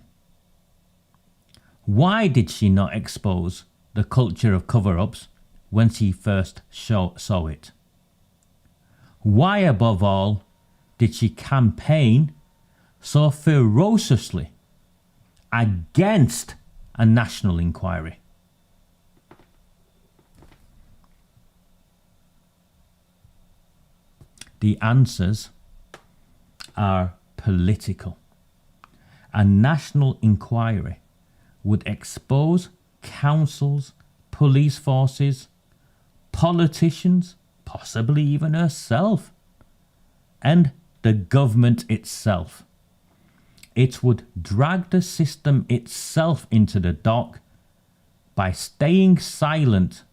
Why did she not expose the culture of cover-ups when she first saw it? Why, above all, did she campaign so ferociously against a national inquiry? The answers are political. A national inquiry would expose councils, police forces, politicians, possibly even herself, and the government itself. It would drag the system itself into the dock by staying silent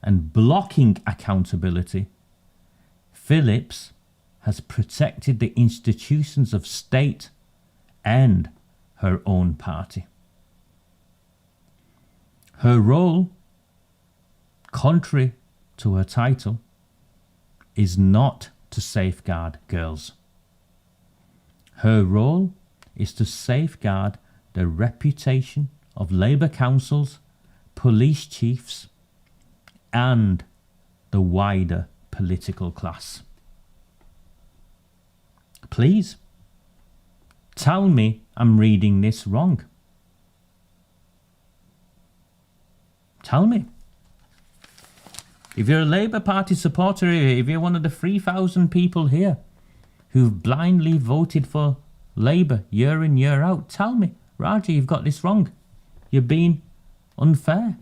and blocking accountability. Phillips has protected the institutions of state and her own party. Her role, contrary to her title, is not to safeguard girls. Her role is to safeguard the reputation of Labour councils, police chiefs, and the wider political class. Please, tell me I'm reading this wrong. Tell me. If you're a Labour Party supporter, if you're one of the 3,000 people here who've blindly voted for Labour year in, year out, tell me, Raja, you've got this wrong. You're being unfair.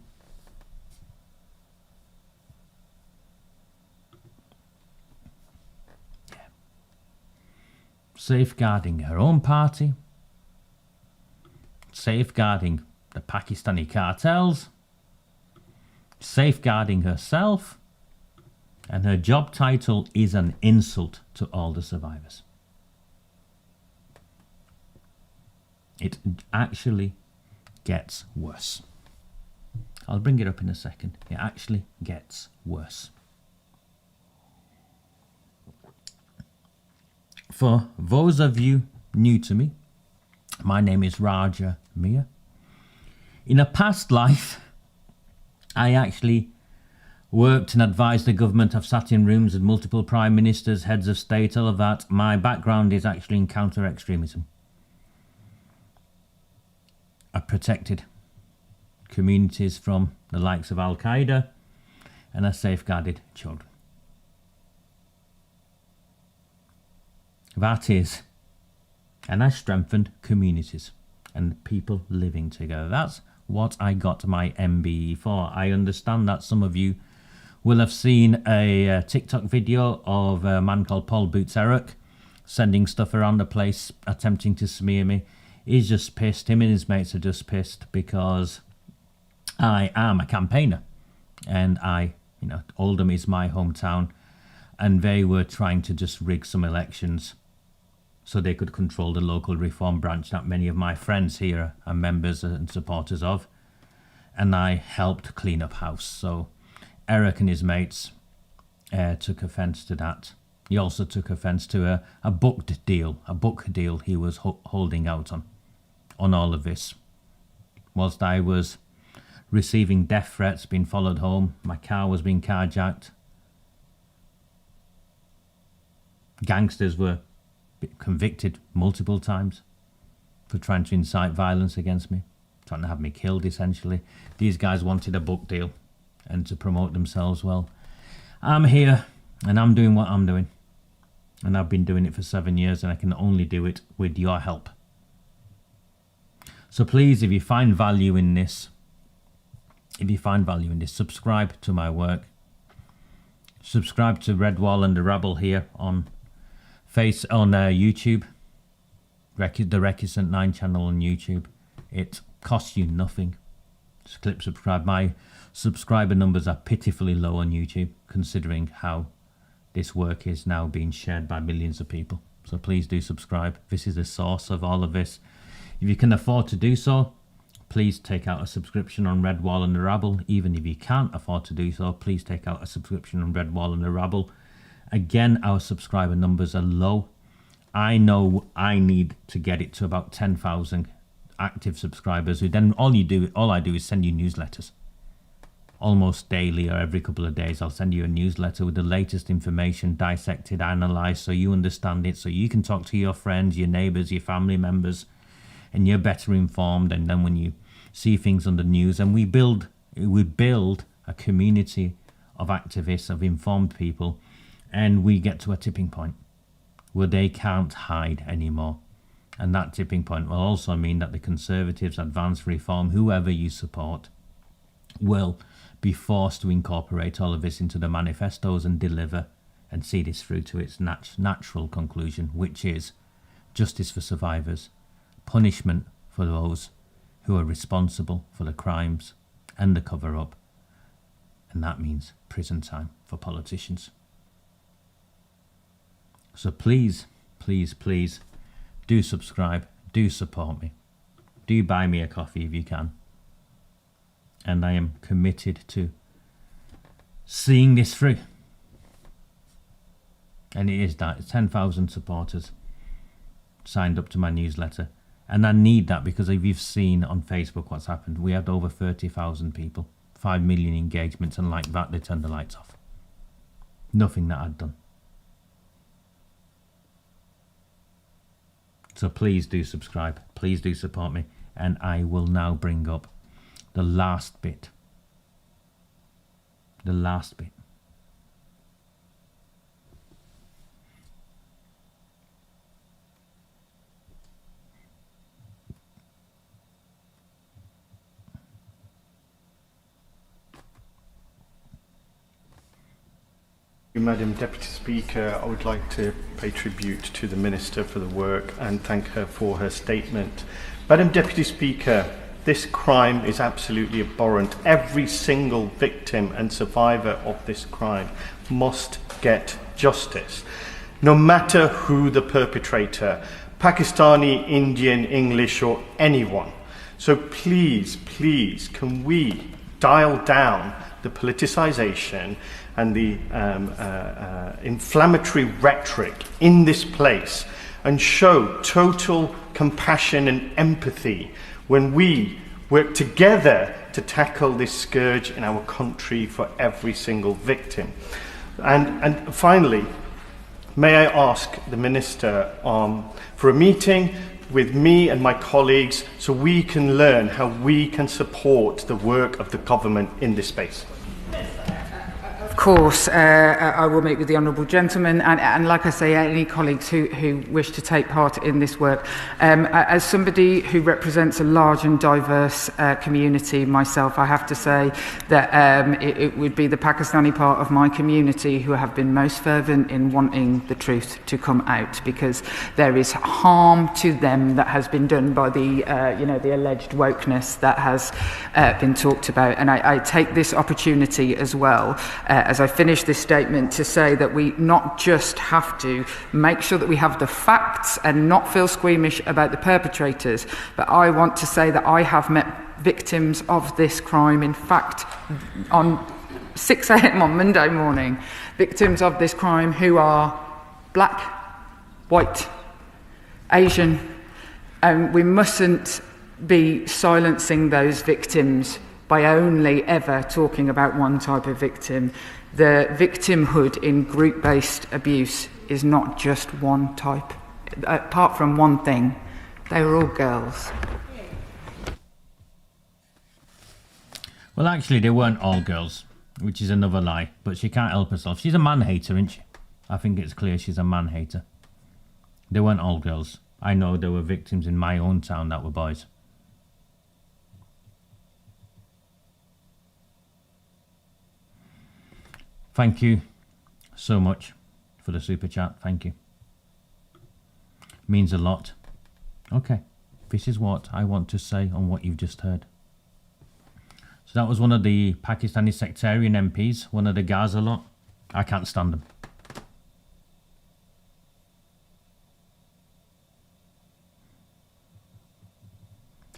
Yeah. Safeguarding her own party, safeguarding the Pakistani cartels, safeguarding herself, and her job title is an insult to all the survivors. It actually gets worse. I'll bring it up in a second. It actually gets worse. For those of you new to me, my name is Raja Mia. In a past life, I actually worked and advised the government. I've sat in rooms with multiple prime ministers, heads of state, all of that. My background is actually in counter-extremism. I've protected communities from the likes of Al-Qaeda, and I safeguarded children. That is, and I strengthened communities and people living together. That's what I got my MBE for. I understand that some of you will have seen a TikTok video of a man called Paul Boots Eric sending stuff around the place, attempting to smear me. He's just pissed. Him and his mates are just pissed because I am a campaigner, and Oldham is my hometown, and they were trying to just rig some elections so they could control the local reform branch that many of my friends here are members and supporters of, and I helped clean up house. So Eric and his mates took offence to that. He also took offence to a book deal he was holding out on all of this. Whilst I was receiving death threats, being followed home, my car was being carjacked, gangsters were convicted multiple times for trying to incite violence against me, trying to have me killed essentially. These guys wanted a book deal and to promote themselves. Well, I'm here and I'm doing what I'm doing, and I've been doing it for 7 years, and I can only do it with your help. So please, if you find value in this, subscribe to my work. Subscribe to Redwall and the Rebel here on YouTube. the Recusant 9 channel on YouTube. It costs you nothing. Just click subscribe. My subscriber numbers are pitifully low on YouTube, considering how this work is now being shared by millions of people. So please do subscribe. This is the source of all of this. If you can afford to do so, please take out a subscription on Redwall and the Rabble. Even if you can't afford to do so, please take out a subscription on Redwall and the Rabble. Again, our subscriber numbers are low. I know I need to get it to about 10,000 active subscribers, who then all I do is send you newsletters. Almost daily or every couple of days, I'll send you a newsletter with the latest information, dissected, analysed, so you understand it, so you can talk to your friends, your neighbours, your family members, and you're better informed. And then when you see things on the news, and we build a community of activists, of informed people, and we get to a tipping point where they can't hide anymore. And that tipping point will also mean that the Conservatives, Advance Reform, whoever you support, will be forced to incorporate all of this into the manifestos and deliver and see this through to its natural conclusion, which is justice for survivors, punishment for those who are responsible for the crimes and the cover-up, and that means prison time for politicians. So please, please, please do subscribe, do support me, do buy me a coffee if you can. And I am committed to seeing this through. And it is that. It's 10,000 supporters signed up to my newsletter. And I need that, because if you've seen on Facebook what's happened, we had over 30,000 people, 5 million engagements, and like that, they turned the lights off. Nothing that I'd done. So please do subscribe, please do support me, and I will now bring up the last bit. The last bit. Madam Deputy Speaker, I would like to pay tribute to the Minister for the work and thank her for her statement. Madam Deputy Speaker, this crime is absolutely abhorrent. Every single victim and survivor of this crime must get justice, no matter who the perpetrator, Pakistani, Indian, English, or anyone. So please, please, can we dial down the politicisation and the inflammatory rhetoric in this place and show total compassion and empathy when we work together to tackle this scourge in our country for every single victim. And finally, may I ask the Minister for a meeting with me and my colleagues so we can learn how we can support the work of the government in this space. Of course, I will meet with the honourable gentleman and like I say, any colleagues who wish to take part in this work. As somebody who represents a large and diverse community myself, I have to say that it would be the Pakistani part of my community who have been most fervent in wanting the truth to come out, because there is harm to them that has been done by the the alleged wokeness that has been talked about. And I take this opportunity as well, as I finish this statement, to say that we not just have to make sure that we have the facts and not feel squeamish about the perpetrators, but I want to say that I have met victims of this crime, in fact, on 6 a.m. on Monday morning, victims of this crime who are black, white, Asian, and we mustn't be silencing those victims by only ever talking about one type of victim. The victimhood in group-based abuse is not just one type. Apart from one thing, they were all girls. Well, actually, they weren't all girls, which is another lie. But she can't help herself. She's a man-hater, isn't she? I think it's clear she's a man-hater. They weren't all girls. I know there were victims in my own town that were boys. Thank you so much for the super chat. Thank you. Means a lot. Okay, this is what I want to say on what you've just heard. So that was one of the Pakistani sectarian MPs, one of the Gaza lot. I can't stand them.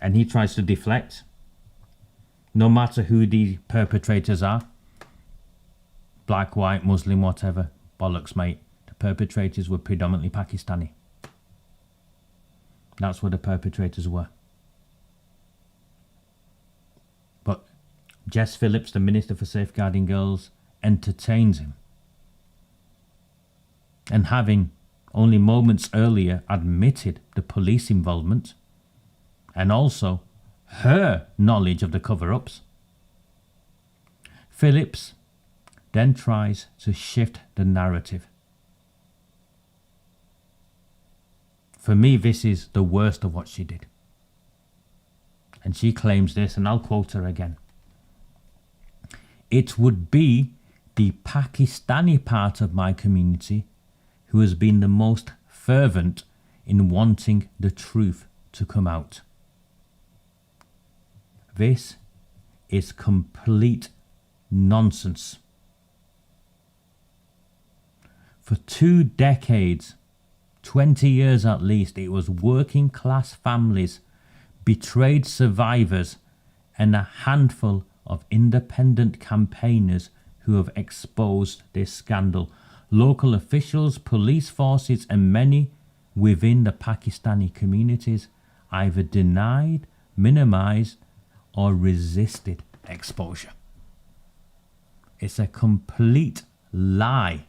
And he tries to deflect. No matter who the perpetrators are. Black, white, Muslim, whatever. Bollocks, mate. The perpetrators were predominantly Pakistani. That's what the perpetrators were. But Jess Phillips, the Minister for Safeguarding Girls, entertains him. And having only moments earlier admitted the police involvement and also her knowledge of the cover-ups, Phillips then tries to shift the narrative. For me, this is the worst of what she did. And she claims this, and I'll quote her again. It would be the Pakistani part of my community who has been the most fervent in wanting the truth to come out. This is complete nonsense. For 2 decades, 20 years at least, it was working class families, betrayed survivors, and a handful of independent campaigners who have exposed this scandal. Local officials, police forces, and many within the Pakistani communities either denied, minimized, or resisted exposure. It's a complete lie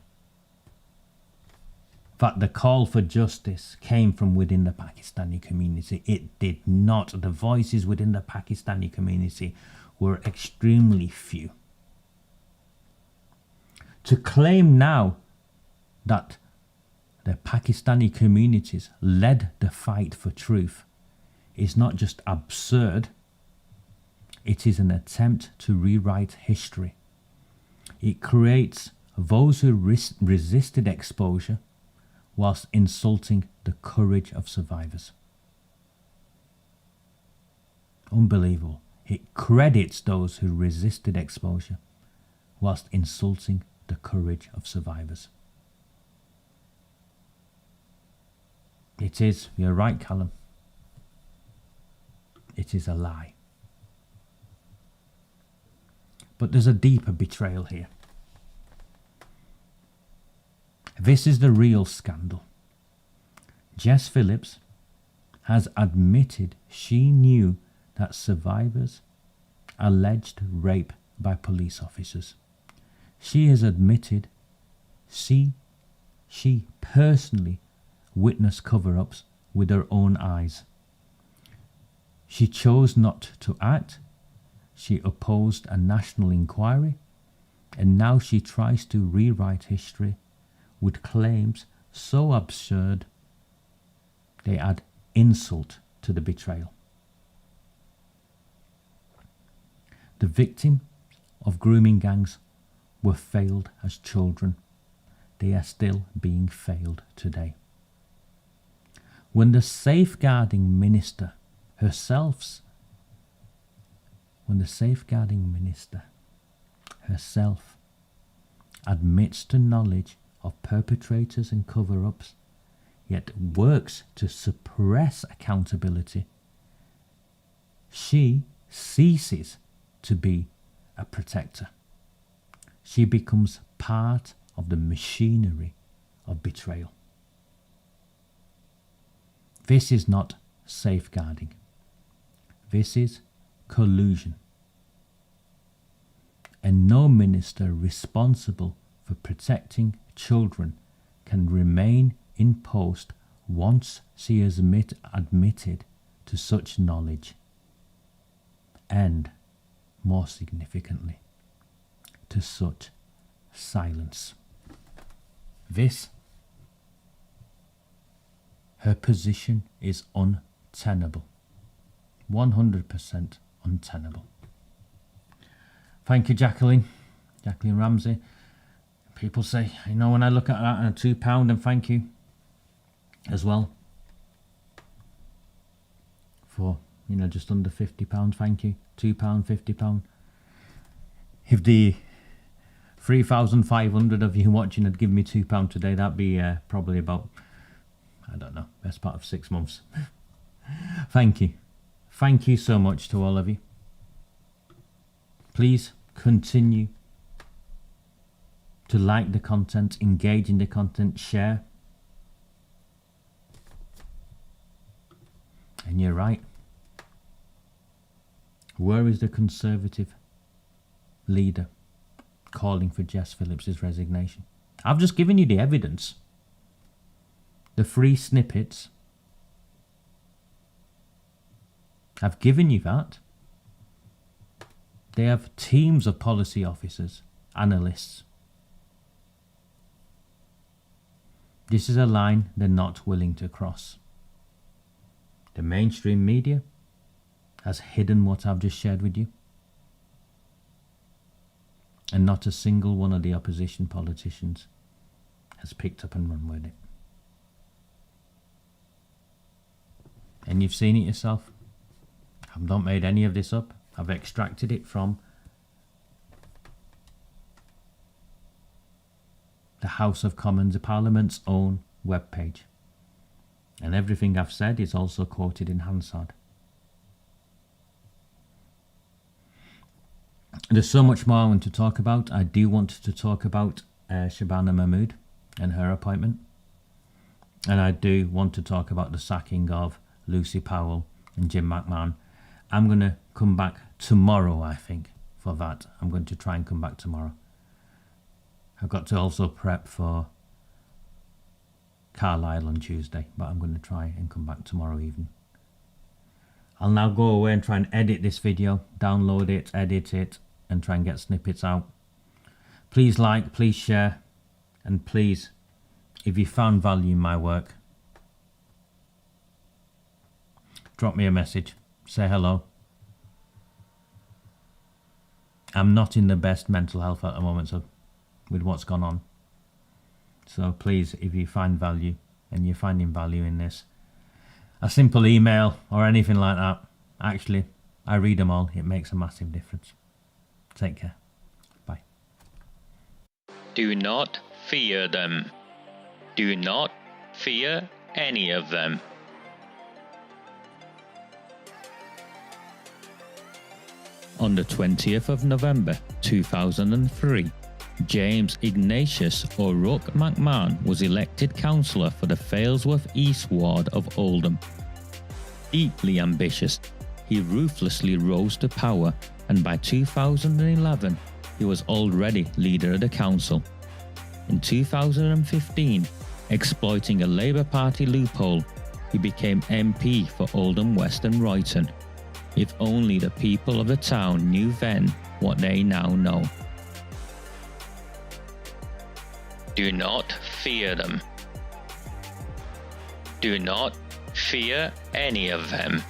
that the call for justice came from within the Pakistani community. It did not. The voices within the Pakistani community were extremely few. To claim now that the Pakistani communities led the fight for truth is not just absurd, it is an attempt to rewrite history. It creates those who resisted exposure whilst insulting the courage of survivors. Unbelievable. It credits those who resisted exposure whilst insulting the courage of survivors. It is, you're right, Callum. It is a lie. But there's a deeper betrayal here. This is the real scandal. Jess Phillips has admitted she knew that survivors alleged rape by police officers. She has admitted she personally witnessed cover-ups with her own eyes. She chose not to act. She opposed a national inquiry, and now she tries to rewrite history with claims so absurd they add insult to the betrayal. The victims of grooming gangs were failed as children. They are still being failed today. When the safeguarding minister herself admits to knowledge of perpetrators and cover-ups, yet works to suppress accountability, she ceases to be a protector. She becomes part of the machinery of betrayal. This is not safeguarding. This is collusion. And no minister responsible for protecting children can remain in post once she has admitted to such knowledge, and, more significantly, to such silence. Her position is untenable. 100% untenable. Thank you, Jacqueline Ramsey. People say, when I look at that and £2, and thank you as well. You know, just under £50, thank you. £2, £50. If the 3,500 of you watching had given me £2 today, that'd be probably about, I don't know, best part of 6 months. Thank you. Thank you so much to all of you. Please continue to like the content, engage in the content, share. And you're right. Where is the Conservative leader calling for Jess Phillips' resignation? I've just given you the evidence. The free snippets. I've given you that. They have teams of policy officers, analysts. This is a line they're not willing to cross. The mainstream media has hidden what I've just shared with you. And not a single one of the opposition politicians has picked up and run with it. And you've seen it yourself. I've not made any of this up. I've extracted it from the House of Commons, the Parliament's own webpage. And everything I've said is also quoted in Hansard. There's so much more I want to talk about. I do want to talk about Shabana Mahmood and her appointment. And I do want to talk about the sacking of Lucy Powell and Jim McMahon. I'm going to come back tomorrow, I think, for that. I'm going to try and come back tomorrow. I've got to also prep for Carlisle on Tuesday, but I'm going to try and come back tomorrow evening. I'll now go away and try and edit this video, download it, edit it, and try and get snippets out. Please like, please share, and please, if you found value in my work, drop me a message, say hello. I'm not in the best mental health at the moment, so with what's gone on. So please, if you find value, and you're finding value in this, a simple email or anything like that, actually, I read them all. It makes a massive difference. Take care. Bye. Do not fear them. Do not fear any of them. On the 20th of November 2003, James Ignatius O'Rourke McMahon was elected councillor for the Failsworth East Ward of Oldham. Deeply ambitious, he ruthlessly rose to power, and by 2011 he was already leader of the council. In 2015, exploiting a Labour Party loophole, he became MP for Oldham West and Royton. If only the people of the town knew then what they now know. Do not fear them. Do not fear any of them.